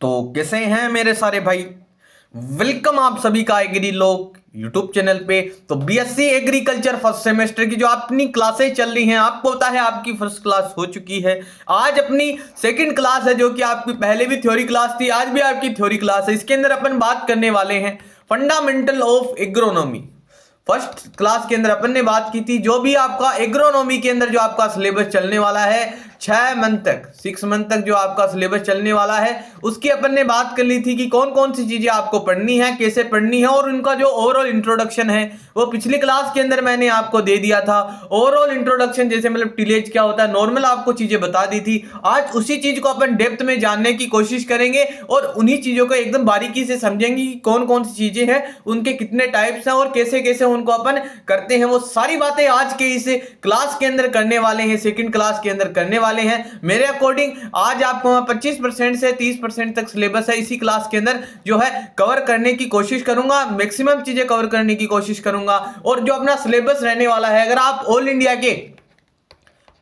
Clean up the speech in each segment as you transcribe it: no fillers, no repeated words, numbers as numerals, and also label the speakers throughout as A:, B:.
A: तो कैसे हैं मेरे सारे भाई। वेलकम आप सभी का एग्री लोग यूट्यूब चैनल पे। तो बीएससी एग्रीकल्चर फर्स्ट सेमेस्टर की जो अपनी क्लासेस चल रही हैं, आपको पता है आपकी फर्स्ट क्लास हो चुकी है। आज अपनी सेकंड क्लास है, जो कि आपकी पहले भी थ्योरी क्लास थी, आज भी आपकी थ्योरी क्लास है। इसके अंदर अपन बात करने वाले हैं fundamental of agronomy. First class के अंदर अपन ने बात की थी जो भी आपका एग्रोनॉमी के अंदर जो आपका सिलेबस चलने वाला है 6 मंथ तक, 6 मंथ तक जो आपका सिलेबस चलने वाला है, उसकी अपन ने बात कर ली थी कि कौन कौन सी चीजें आपको पढ़नी है, कैसे पढ़नी है, और उनका जो ओवरऑल इंट्रोडक्शन है वो पिछली क्लास के अंदर मैंने आपको दे दिया था। ओवरऑल इंट्रोडक्शन जैसे मतलब टिलेज क्या होता है, नॉर्मल आपको चीजें बता दी थी। आज उसी चीज को अपन डेप्थ में जानने की कोशिश करेंगे और उन्हीं चीजों को एकदम बारीकी से समझेंगे कि कौन कौन सी चीजें हैं, उनके कितने टाइप्स हैं और कैसे कैसे उनको अपन करते हैं। वो सारी बातें आज के इस क्लास के अंदर करने वाले हैं, सेकंड क्लास के अंदर करने वाले हैं। मेरे अकॉर्डिंग आज आपको 25% से 30% तक सिलेबस है इसी क्लास के अंदर जो है कवर करने की कोशिश करूंगा, मैक्सिमम चीजें कवर करने की कोशिश करूंगा। और जो अपना सिलेबस रहने वाला है, अगर आप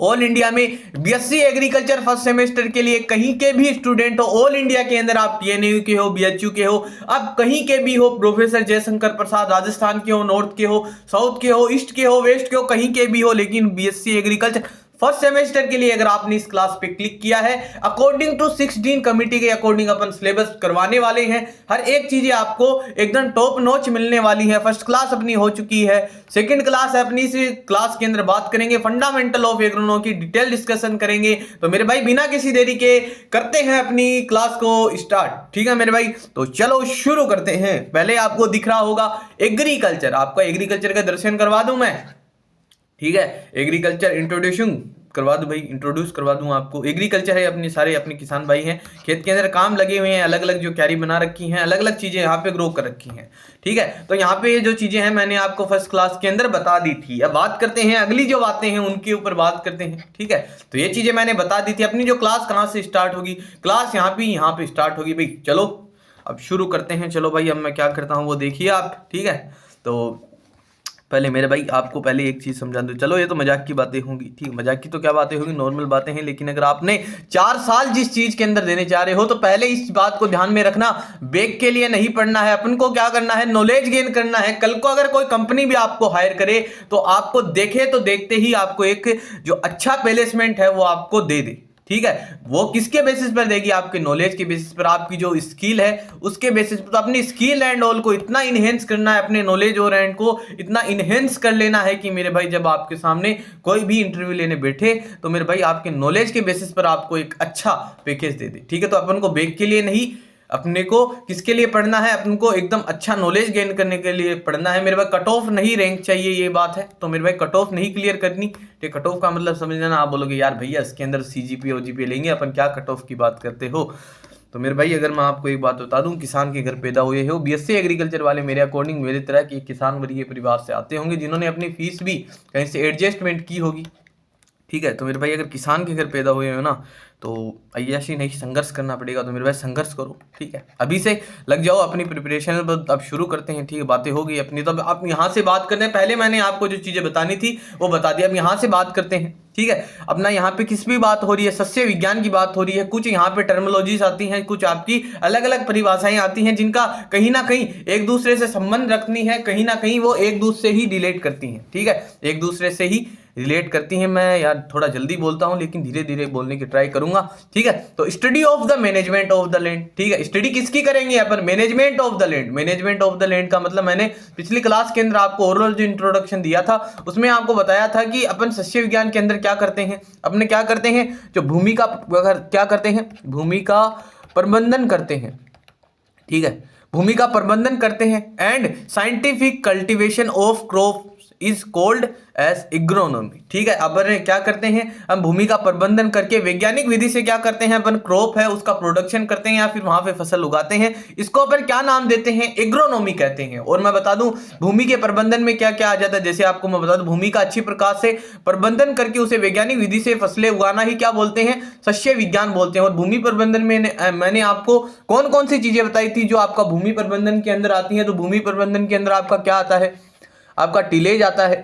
A: ऑल इंडिया में बीएससी एग्रीकल्चर फर्स्ट सेमेस्टर के लिए कहीं के भी स्टूडेंट हो, ऑल इंडिया के अंदर आप टीएनयू के हो, बीएचयू के हो, आप कहीं के भी हो, प्रोफेसर जयशंकर प्रसाद राजस्थान के हो, नॉर्थ के हो, साउथ के हो, ईस्ट के हो, वेस्ट के हो, कहीं के भी हो, लेकिन बीएससी एग्रीकल्चर फर्स्ट सेमेस्टर के लिए अगर आपने इस क्लास पे क्लिक किया है, अकॉर्डिंग टू 16 कमिटी के अकॉर्डिंग अपन सिलेबस करवाने वाले हैं। हर एक चीजें आपको एकदम टॉप नॉच मिलने वाली है। फर्स्ट क्लास अपनी हो चुकी है, सेकंड क्लास है अपनी। इस क्लास के अंदर बात करेंगे फंडामेंटल ऑफ एग्रोनॉमी की, डिटेल डिस्कशन करेंगे। तो मेरे भाई बिना किसी देरी के करते हैं अपनी क्लास को स्टार्ट। ठीक है मेरे भाई, तो चलो शुरू करते हैं। पहले आपको दिख रहा होगा एग्रीकल्चर, आपका एग्रीकल्चर का दर्शन करवा दूं मैं। ठीक है, एग्रीकल्चर इंट्रोड्यूशन करवा दूं भाई, इंट्रोड्यूस करवा दूं आपको। एग्रीकल्चर है, अपने सारे अपने किसान भाई हैं, खेत के अंदर काम लगे हुए हैं, अलग अलग जो क्यारी बना रखी हैं, अलग अलग चीजें यहाँ पे ग्रो कर रखी हैं। ठीक है, तो यहाँ पे ये जो चीजें हैं मैंने आपको फर्स्ट क्लास के अंदर बता दी थी। अब बात करते हैं अगली जो बातें हैं उनके ऊपर बात करते हैं। ठीक है, तो ये चीजें मैंने बता दी थी। अपनी जो क्लास कहाँ से स्टार्ट होगी, क्लास यहाँ पे स्टार्ट होगी भाई। चलो अब शुरू करते हैं। चलो भाई, अब मैं क्या करता हूँ वो देखिए आप। ठीक है, तो पहले मेरे भाई आपको पहले एक चीज़ समझा दूं। चलो ये तो मजाक की बातें होंगी, ठीक, मजाक की तो क्या बातें होंगी, नॉर्मल बातें हैं। लेकिन अगर आपने 4 साल जिस चीज़ के अंदर देने चाह रहे हो, तो पहले इस बात को ध्यान में रखना, बैक के लिए नहीं पढ़ना है। अपन को क्या करना है, नॉलेज गेन करना है। कल को अगर कोई कंपनी भी आपको हायर करे तो आपको देखे तो देखते ही आपको एक जो अच्छा प्लेसमेंट है वो आपको दे दे। ठीक है, वो किसके बेसिस पर देगी, आपके नॉलेज के बेसिस पर, आपकी जो स्किल है उसके बेसिस पर। तो अपनी स्किल एंड ऑल को इतना इनहेंस करना है, अपने नॉलेज और एंड को इतना इनहेंस कर लेना है कि मेरे भाई जब आपके सामने कोई भी इंटरव्यू लेने बैठे तो मेरे भाई आपके नॉलेज के बेसिस पर आपको एक अच्छा पैकेज दे दे। ठीक है, तो अपन को बैक के लिए नहीं, अपने को किसके लिए पढ़ना है, अपन को एकदम अच्छा नॉलेज गेन करने के लिए पढ़ना है। मेरे भाई कट ऑफ नहीं रैंक चाहिए, ये बात है। तो मेरे भाई कट ऑफ नहीं क्लियर करनी। ठीक, कट ऑफ का मतलब समझ लेना। आप बोलोगे यार भैया इसके अंदर सीजीपीए ओजीपीए लेंगे अपन, क्या कट ऑफ की बात करते हो। तो मेरे भाई अगर मैं आपको एक बात बता दूं, किसान के घर पैदा हुए हो, बीएससी एग्रीकल्चर वाले मेरे अकॉर्डिंग मेरे तरह के किसान वर्गीय परिवार से आते होंगे, जिन्होंने अपनी फीस भी कहीं से एडजस्टमेंट की होगी। ठीक है, तो मेरे भाई अगर किसान के घर पैदा हुए हो ना, तो अय्याशी नहीं, संघर्ष करना पड़ेगा। तो मेरे भाई संघर्ष करो। ठीक है, अभी से लग जाओ अपनी प्रिपरेशन पर। अब शुरू करते हैं। ठीक है, बातें हो गई अपनी, तो अब आप यहाँ से बात करते हैं। पहले मैंने आपको जो चीज़ें बतानी थी वो बता दिया, अब यहाँ से बात करते हैं। ठीक है, अपना यहाँ पे किस भी बात हो रही है, सस्य विज्ञान की बात हो रही है। कुछ यहाँ पे टर्मिनोलॉजीज आती हैं, कुछ आपकी अलग अलग परिभाषाएं आती हैं, जिनका कहीं ना कहीं एक दूसरे से संबंध रखनी है, कहीं ना कहीं वो एक दूसरे से ही रिलेट करती हैं। ठीक है, एक दूसरे से ही रिलेट करती हैं। मैं यार थोड़ा जल्दी बोलता हूं, लेकिन धीरे धीरे बोलने की ट्राई करूंगा। ठीक है, तो study of the management of the land. ठीक है, स्टडी किसकी करेंगे अपन, management of the land. Management of the land का मतलब मैंने पिछली क्लास के अंदर आपको ओवरऑल जो इंट्रोडक्शन दिया था उसमें आपको बताया था कि अपन सस्य विज्ञान के अंदर क्या करते हैं, अपने क्या करते हैं, जो भूमि का क्या करते हैं, भूमि का प्रबंधन करते हैं। ठीक है, भूमि का प्रबंधन करते हैं। And scientific cultivation of crop is called as agronomy. ठीक है, अपन क्या करते हैं, हम भूमि का प्रबंधन करके वैज्ञानिक विधि से क्या करते हैं, अपन क्रॉप है उसका प्रोडक्शन करते हैं या फिर वहां पे फसल उगाते हैं। इसको अपन क्या नाम देते हैं, एग्रोनॉमी कहते हैं। और मैं बता दूं भूमि के प्रबंधन में क्या क्या आ जाता है, जैसे आपको मैं बता दूं, भूमि का अच्छी प्रकार से प्रबंधन करके उसे वैज्ञानिक विधि से फसलें उगाना ही क्या बोलते हैं, सस्य विज्ञान बोलते हैं। और भूमि प्रबंधन में मैंने आपको कौन कौन सी चीजें बताई थी जो आपका भूमि प्रबंधन के अंदर आती है। तो भूमि प्रबंधन के अंदर आपका क्या आता है, आपका टिलेज आता है।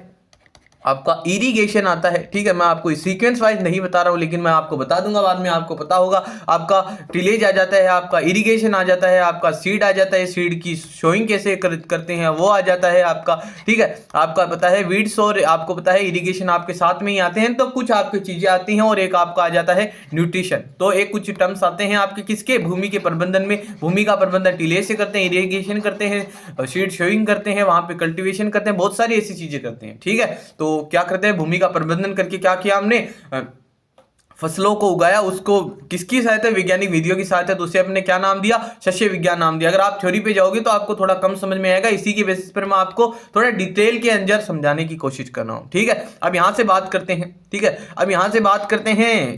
A: आपका इरिगेशन आता है, ठीक है। मैं आपको सीक्वेंस वाइज नहीं बता रहा हूँ, लेकिन मैं आपको बता दूंगा बाद में, आपको पता होगा। आपका टिलेज आ जाता है, आपका इरिगेशन आ जाता है, आपका सीड आ जाता है, सीड की शोइंग कैसे करते हैं वो आ जाता है आपका, ठीक है। आपका पता है वीड्स, और आपको पता है इरिगेशन आपके साथ में ही आते हैं। तो कुछ आपकी चीजें आती हैं, और एक आपका आ जाता है न्यूट्रिशन। तो एक कुछ टर्म्स आते हैं आपके किसके, भूमि के प्रबंधन में। भूमि का प्रबंधन टिलेज से करते हैं, इरिगेशन करते हैं, सीड शोइंग करते हैं, वहां पे कल्टीवेशन करते हैं, बहुत सारी ऐसी चीजें करते हैं, ठीक है। तो क्या करते हैं, भूमि का प्रबंधन करके क्या किया हमने, फसलों को उगाया, उसको किसकी सहायता, वैज्ञानिक विधियों की सहायता, तो उसे अपने क्या नाम दिया, शस्य विज्ञान नाम दिया। अगर आप थ्योरी पे जाओगे तो आपको थोड़ा कम समझ में आएगा, इसी के बेसिस पर मैं आपको थोड़ा डिटेल के अंदर समझाने की कोशिश कर रहा हूं, ठीक है। अब यहां से बात करते हैं, ठीक है। अब यहां से बात करते हैं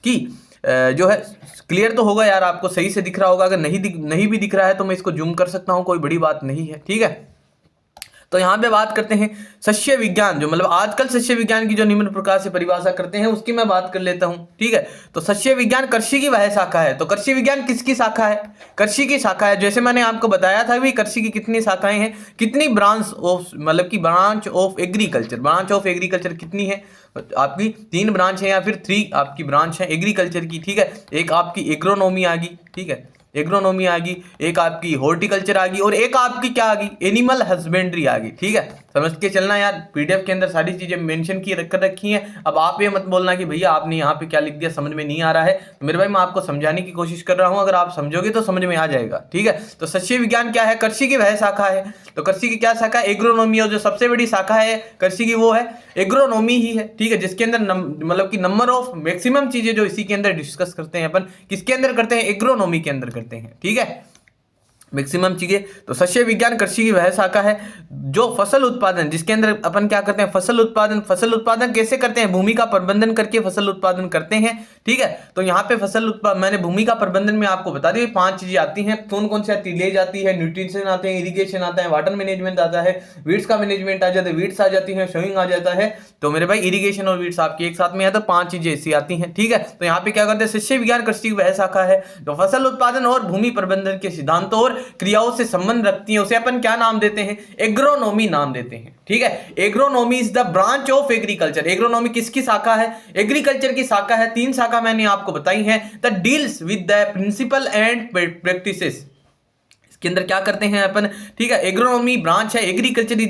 A: कि जो है, क्लियर तो होगा यार, आपको सही से दिख रहा होगा। अगर नहीं भी दिख रहा है तो मैं इसको जूम कर सकता हूं, कोई बड़ी बात नहीं है, ठीक है। तो यहां पे बात करते हैं सस्य विज्ञान, जो मतलब आजकल सस्य विज्ञान की जो निम्न प्रकार से परिभाषा करते हैं उसकी मैं बात कर लेता हूं, ठीक है। तो सस्य विज्ञान कृषि की वह शाखा है। तो कृषि विज्ञान किसकी शाखा है, कृषि की शाखा है। जैसे मैंने आपको बताया था भी, कृषि की कितनी शाखाएं हैं, कितनी ब्रांच ऑफ, मतलब की branch of agriculture, branch of agriculture कितनी है आपकी, 3 ब्रांच है या फिर 3 आपकी ब्रांच है एग्रीकल्चर की, ठीक है। एक आपकी एग्रोनॉमी आ गई, ठीक है, एग्रोनॉमी आ गई, एक आपकी हॉर्टिकल्चर आ गई, और एक आपकी क्या आ गई, एनिमल हस्बेंड्री आ गई, ठीक है। समझ के चलना यार, पीडीएफ के अंदर सारी चीजें मेंशन की कर रखी हैं। अब आप ये मत बोलना कि भैया आपने यहाँ पे क्या लिख दिया, समझ में नहीं आ रहा है। तो मेरे भाई मैं आपको समझाने की कोशिश कर रहा हूँ, अगर आप समझोगे तो समझ में आ जाएगा, ठीक है। तो सस्य विज्ञान क्या है, कृषि की वह शाखा है। तो कृषि की क्या शाखा है, एग्रोनॉमी, और जो सबसे बड़ी शाखा है कृषि की वो है एग्रोनॉमी ही है, ठीक है। जिसके अंदर मतलब कि नंबर ऑफ मैक्सिमम चीजें जो इसी के अंदर डिस्कस करते हैं अपन, किसके अंदर करते हैं, एग्रोनॉमी के अंदर करते हैं, ठीक है, मैक्सिमम चीजें। तो सस्य विज्ञान कृषि की वह शाखा है जो फसल उत्पादन, जिसके अंदर अपन क्या करते हैं, फसल उत्पादन। फसल उत्पादन कैसे करते हैं, भूमि का प्रबंधन करके फसल उत्पादन करते हैं, ठीक है। तो यहाँ पे फसल उत्पादन, मैंने भूमि का प्रबंधन में आपको बता दिया 5 चीजें आती हैं। कौन कौन सी आती है, टिलेज आती है, न्यूट्रिशन आते हैं, इरिगेशन आता है, वाटर मैनेजमेंट आता है, वीड्स का मैनेजमेंट आ जाता है, वीड्स आ जाती है, शोइंग आ जाता है। तो मेरे भाई इरिगेशन और वीड्स आपके एक साथ में है, तो 5 चीजें ऐसी आती हैं, ठीक है। तो यहाँ पे क्या करते हैं, सस्य विज्ञान कृषि की वह शाखा है जो फसल उत्पादन और भूमि प्रबंधन के सिद्धांतों और क्रियाओं से संबंध रखती है। उसे अपन क्या नाम देते हैं, एग्रोनॉमी नाम देते हैं, ठीक है। Agronomy is the branch of agriculture. Agronomy किसकी शाखा है, एग्रीकल्चर की शाखा है। 3 शाखा मैंने आपको बताई है। The deals with the principle and practices, के अंदर क्या करते हैं अपन, ठीक है। एग्रोनॉमी ब्रांच है एग्रीकल्चर,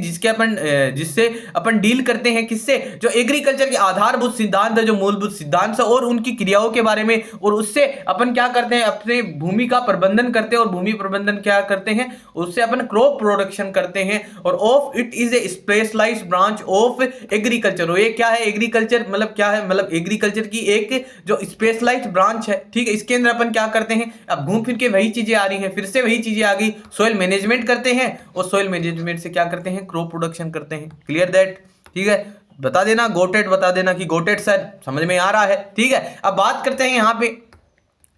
A: जिससे अपन डील करते हैं, किससे, जो एग्रीकल्चर के आधारभूत सिद्धांत है, जो मूलभूत सिद्धांत है, और उनकी क्रियाओं के बारे में, और उससे अपन क्या करते हैं, अपने भूमि का प्रबंधन करते हैं। और भूमि प्रबंधन क्या करते हैं, उससे अपन क्रॉप प्रोडक्शन करते हैं। और of it is a specialised branch of agriculture. और ये क्या है, एग्रीकल्चर मतलब क्या है, मतलब एग्रीकल्चर की एक जो स्पेशलाइज्ड ब्रांच है, ठीक है। इसके अंदर अपन क्या करते हैं, अब घूम फिर के वही चीजें आ रही हैं, फिर से वही चीजें आ गई, सोइल मैनेजमेंट करते हैं, और सोइल मैनेजमेंट से क्या करते हैं, क्रॉप प्रोडक्शन करते हैं। क्लियर दैट, ठीक है। बता देना गोटेड, बता देना कि गोटेड सर समझ में आ रहा है, ठीक है। अब बात करते हैं, यहां पे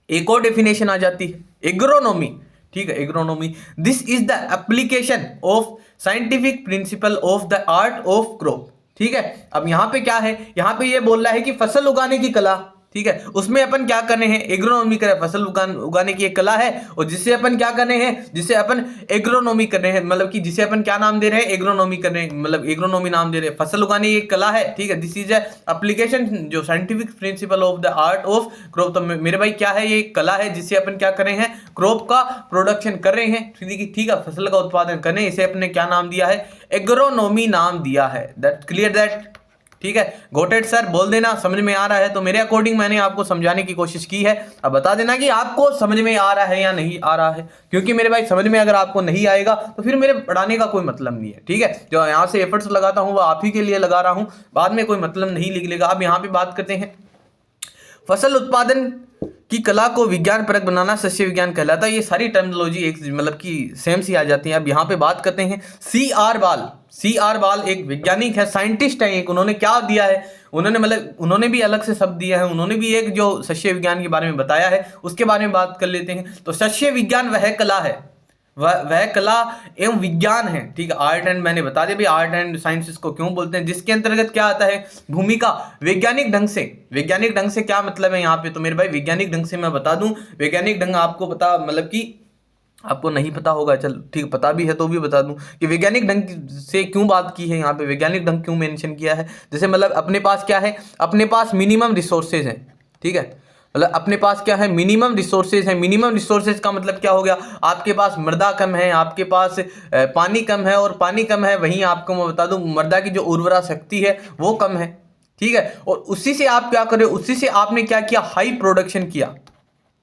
A: एक और डेफिनेशन आ जाती है, एग्रोनॉमी, ठीक है। Agronomy, this is the application of scientific principle of the art of crop, ठीक है। अब यहां पे क्या है, यहां पे ये बोल रहा है कि फसल उगाने की कला, ठीक है, उसमें अपन क्या करने हैं, एग्रोनॉमी करें, फसल उगाने की एक कला है, और जिसे अपन क्या करने हैं, जिसे अपन एग्रोनॉमी कर रहे हैं, मतलब कि जिसे अपन क्या नाम दे रहे हैं, एग्रोनॉमी कर रहे हैं, मतलब एग्रोनॉमी नाम दे रहे हैं। फसल उगाने की एक कला है, ठीक है। दिस इज ए एप्लीकेशन जो scientific principle of the art of crop. तो मेरे भाई क्या है, ये एक कला है जिससे अपन क्या कर रहे हैं, क्रॉप का प्रोडक्शन कर रहे हैं, ठीक है, फसल का उत्पादन कर रहे हैं। इसे अपने क्या नाम दिया है, एग्रोनॉमी नाम दिया है। दैट क्लियर दैट, ठीक है। गोटेड सर बोल देना समझ में आ रहा है। तो मेरे अकॉर्डिंग मैंने आपको समझाने की कोशिश की है। अब बता देना कि आपको समझ में आ रहा है या नहीं आ रहा है, क्योंकि मेरे भाई समझ में अगर आपको नहीं आएगा तो फिर मेरे पढ़ाने का कोई मतलब नहीं है, ठीक है। जो यहाँ से एफर्ट्स लगाता हूँ वो आप ही के लिए लगा रहा हूँ, बाद में कोई मतलब नहीं लिख लेगा। अब यहाँ पे बात करते हैं, फसल उत्पादन की कला को विज्ञान परक बनाना सस्य विज्ञान कहलाता है। ये सारी टर्मिनोलॉजी एक मतलब कि सेम सी आ जाती है। अब यहाँ पे बात करते हैं C.R. बाल। C.R. बाल एक वैज्ञानिक है, साइंटिस्ट है एक। उन्होंने क्या दिया है, उन्होंने भी अलग से शब्द दिया है, उन्होंने भी एक जो सस्य विज्ञान के बारे में बताया है उसके बारे में बात कर लेते हैं। तो सस्य विज्ञान वह कला है, वह कला एवं विज्ञान है, ठीक है। आर्ट एंड, मैंने बता दिया भाई आर्ट एंड साइंसेस को क्यों बोलते हैं, जिसके अंतर्गत क्या आता है, भूमि का वैज्ञानिक ढंग से क्या मतलब है यहाँ पे। तो मेरे भाई वैज्ञानिक ढंग से मैं बता दूं, वैज्ञानिक ढंग आपको पता मतलब कि आपको नहीं पता होगा, चल ठीक, पता भी है तो भी बता दूं कि वैज्ञानिक ढंग से क्यों बात की है, यहाँ पे वैज्ञानिक ढंग क्यों मेंशन किया है। जैसे मतलब अपने पास क्या है, अपने पास मिनिमम रिसोर्सेज हैं, ठीक है, मतलब अपने पास क्या है, मिनिमम रिसोर्सेज है। मिनिमम रिसोर्सेज का मतलब क्या हो गया, आपके पास मृदा कम है, आपके पास पानी कम है, और पानी कम है, वहीं आपको मैं बता दूं मृदा की जो उर्वरा शक्ति है वो कम है, ठीक है। और उसी से आप क्या करें, उसी से आपने क्या किया, हाई प्रोडक्शन किया,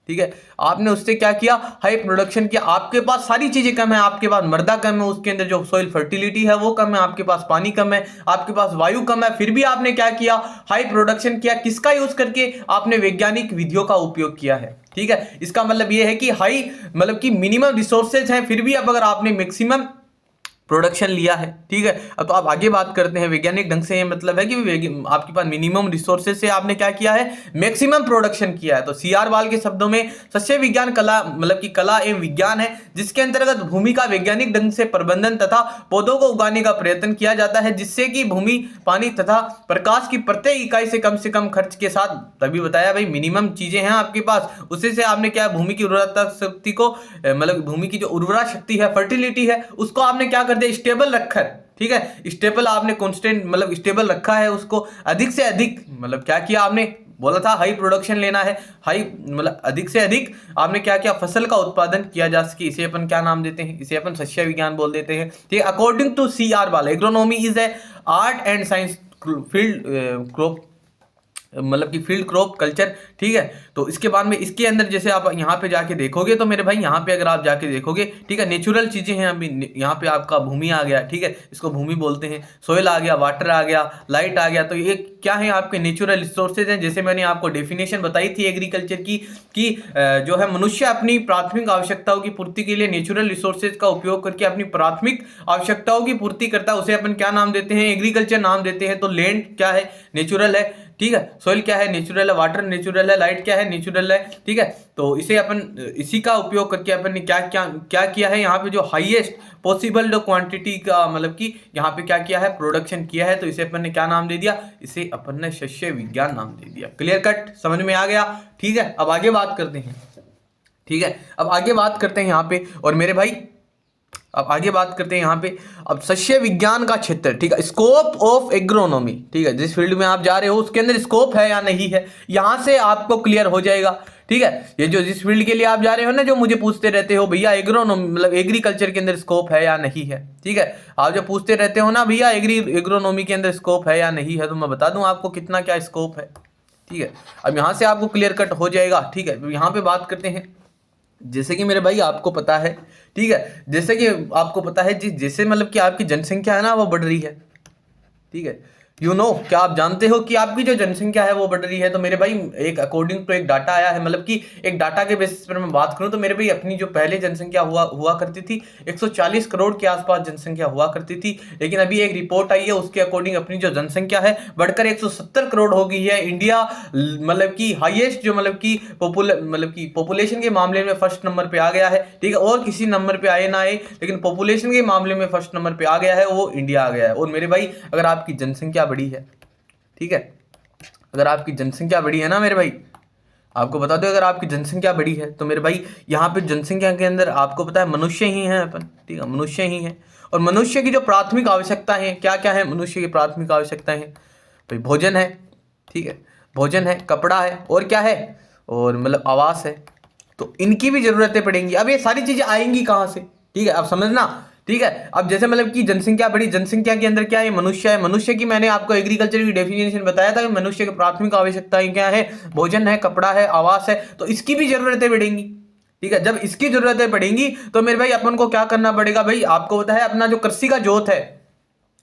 A: ठीक है। आपने उससे क्या किया, हाई प्रोडक्शन किया। आपके पास सारी चीजें कम है, आपके पास मृदा कम है, उसके अंदर जो सॉइल फर्टिलिटी है वो कम है, आपके पास पानी कम है, आपके पास वायु कम है, फिर भी आपने क्या किया, हाई प्रोडक्शन किया। किसका यूज करके, आपने वैज्ञानिक विधियों का उपयोग किया है, ठीक है। इसका मतलब ये है कि हाई मतलब कि मिनिमम रिसोर्सेज हैं, फिर भी अब अगर आपने मैक्सिमम प्रोडक्शन लिया है, ठीक है। अब तो आप आगे बात करते हैं, वैज्ञानिक ढंग से ये मतलब है कि आपके पास मिनिमम रिसोर्सेज से आपने क्या किया है, मैक्सिमम प्रोडक्शन किया है। तो सीआर बाल के शब्दों में सस्य विज्ञान कला मतलब कि कला एवं विज्ञान है, जिसके अंतर्गत भूमि का वैज्ञानिक ढंग से प्रबंधन तथा पौधों को उगाने का प्रयत्न किया जाता है, जिससे कि भूमि, पानी तथा प्रकाश की प्रत्येक इकाई से कम खर्च के साथ, तभी बताया भाई मिनिमम चीजें हैं आपके पास, उसी से आपने क्या, भूमि की उर्वरता शक्ति को मतलब भूमि की जो उर्वरा शक्ति है, फर्टिलिटी है, उसको आपने क्या कर दिया, स्टेबल रखा है, ठीक है। स्टेबल आपने कांस्टेंट मतलब स्टेबल रखा है, उसको अधिक से अधिक मतलब क्या किया आपने, बोला था हाई प्रोडक्शन लेना है, हाई मतलब अधिक से अधिक आपने क्या किया, फसल का उत्पादन किया जा सके। इसे अपन क्या नाम देते हैं, इसे अपन सस्य विज्ञान बोल देते हैं, ठीक है। अकॉर्डिंग टू सीआर बाल, agronomy is a art and science field crop मतलब कि फील्ड क्रॉप कल्चर, ठीक है। तो इसके बाद में इसके अंदर जैसे आप यहाँ पे जाके देखोगे तो मेरे भाई यहाँ पे अगर आप जाके देखोगे, ठीक है, नेचुरल चीजें हैं। अभी यहाँ पे आपका भूमि आ गया, ठीक है, इसको भूमि बोलते हैं, सोयल आ गया, वाटर आ गया, लाइट आ गया। तो ये क्या है, आपके नेचुरल रिसोर्सेज हैं। जैसे मैंने आपको डेफिनेशन बताई थी एग्रीकल्चर की कि जो है मनुष्य अपनी प्राथमिक आवश्यकताओं की पूर्ति के लिए नेचुरल रिसोर्सेज का उपयोग करके अपनी प्राथमिक आवश्यकताओं की पूर्ति करता है, उसे अपन क्या नाम देते हैं, एग्रीकल्चर नाम देते हैं। तो लैंड क्या है, नेचुरल है, ठीक है। सॉइल क्या है, नेचुरल है। वाटर नेचुरल है। लाइट क्या है, नेचुरल है, ठीक है। तो इसे अपन इसी का उपयोग करके अपन ने क्या क्या क्या किया है, यहाँ पे जो हाईएस्ट पॉसिबल क्वांटिटी का मतलब कि यहाँ पे क्या किया है, प्रोडक्शन किया है। तो इसे अपन ने क्या नाम दे दिया, इसे अपन ने सस्य विज्ञान नाम दे दिया। क्लियर कट, समझ में आ गया, ठीक है। अब आगे बात करते हैं, ठीक है, अब आगे बात करते हैं यहाँ पे। और मेरे भाई अब आगे बात करते हैं यहाँ पे, अब सस्य विज्ञान का क्षेत्र, ठीक है, स्कोप ऑफ एग्रोनॉमी, ठीक है, जिस फील्ड में आप जा रहे हो उसके अंदर स्कोप है या नहीं है, यहाँ से आपको क्लियर हो जाएगा, ठीक है। ये जो जिस फील्ड के लिए आप जा रहे हो ना, जो मुझे पूछते रहते हो भैया एग्रोनॉमी मतलब एग्रीकल्चर के अंदर स्कोप है या नहीं है, ठीक है, आप जो पूछते रहते हो ना भैया एग्रोनॉमी के अंदर स्कोप है या नहीं है, तो मैं बता दूं आपको कितना क्या स्कोप है, ठीक है। अब यहाँ से आपको क्लियर कट हो जाएगा, ठीक है। यहाँ पे बात करते हैं, जैसे कि मेरे भाई आपको पता है, ठीक है, जैसे कि आपको पता है जैसे मतलब कि आपकी जनसंख्या है ना वो बढ़ रही है, ठीक है। क्या आप जानते हो कि आपकी जो जनसंख्या है वो बढ़ रही है। तो मेरे भाई एक अकॉर्डिंग टू एक डाटा आया है, मतलब कि एक डाटा के बेसिस पर मैं बात करूं तो मेरे भाई अपनी जो पहले जनसंख्या हुआ करती थी 140 करोड़ के आसपास जनसंख्या हुआ करती थी, लेकिन अभी एक रिपोर्ट आई है उसके अकॉर्डिंग अपनी जो जनसंख्या है बढ़कर 170 करोड़ हो गई है। इंडिया मतलब कि हाईएस्ट जो मतलब कि पॉपुलेशन के मामले में फर्स्ट नंबर पे आ गया है, ठीक है। और किसी नंबर पे आए ना आए, लेकिन पॉपुलेशन के मामले में फर्स्ट नंबर पे आ गया है, वो इंडिया आ गया है। और मेरे भाई अगर आपकी जनसंख्या बड़ी है, ठीक है, अगर आपकी जनसंख्या बड़ी है ना मेरे भाई, आपको बता दो अगर आपकी जनसंख्या बड़ी है तो मेरे भाई यहाँ पे जनसंख्या के अंदर आपको पता है मनुष्य ही हैं अपन, ठीक है, मनुष्य ही हैं। और मनुष्य की जो प्राथमिक आवश्यकता है क्या क्या है, मनुष्य की प्राथमिक आवश्यकताएं हैं भाई, भोजन है, ठीक है, भोजन है, कपड़ा है, और क्या है, और मतलब आवास है। तो इनकी भी जरूरतें पड़ेंगी। अब ये सारी चीजें आएंगी कहाँ से, ठीक है, अब समझना, ठीक है। अब जैसे मतलब कि जनसंख्या बड़ी, जनसंख्या के अंदर क्या है, मनुष्य है। मनुष्य की मैंने आपको एग्रीकल्चर की डेफिनेशन बताया था कि मनुष्य की प्राथमिक आवश्यकताएं क्या है, भोजन है, कपड़ा है, आवास है। तो इसकी भी जरूरतें बढ़ेंगी, ठीक है। जब इसकी जरूरतें बढ़ेंगी तो मेरे भाई अपन को क्या करना पड़ेगा, भाई आपको पता है अपना जो कृषि का जोत है,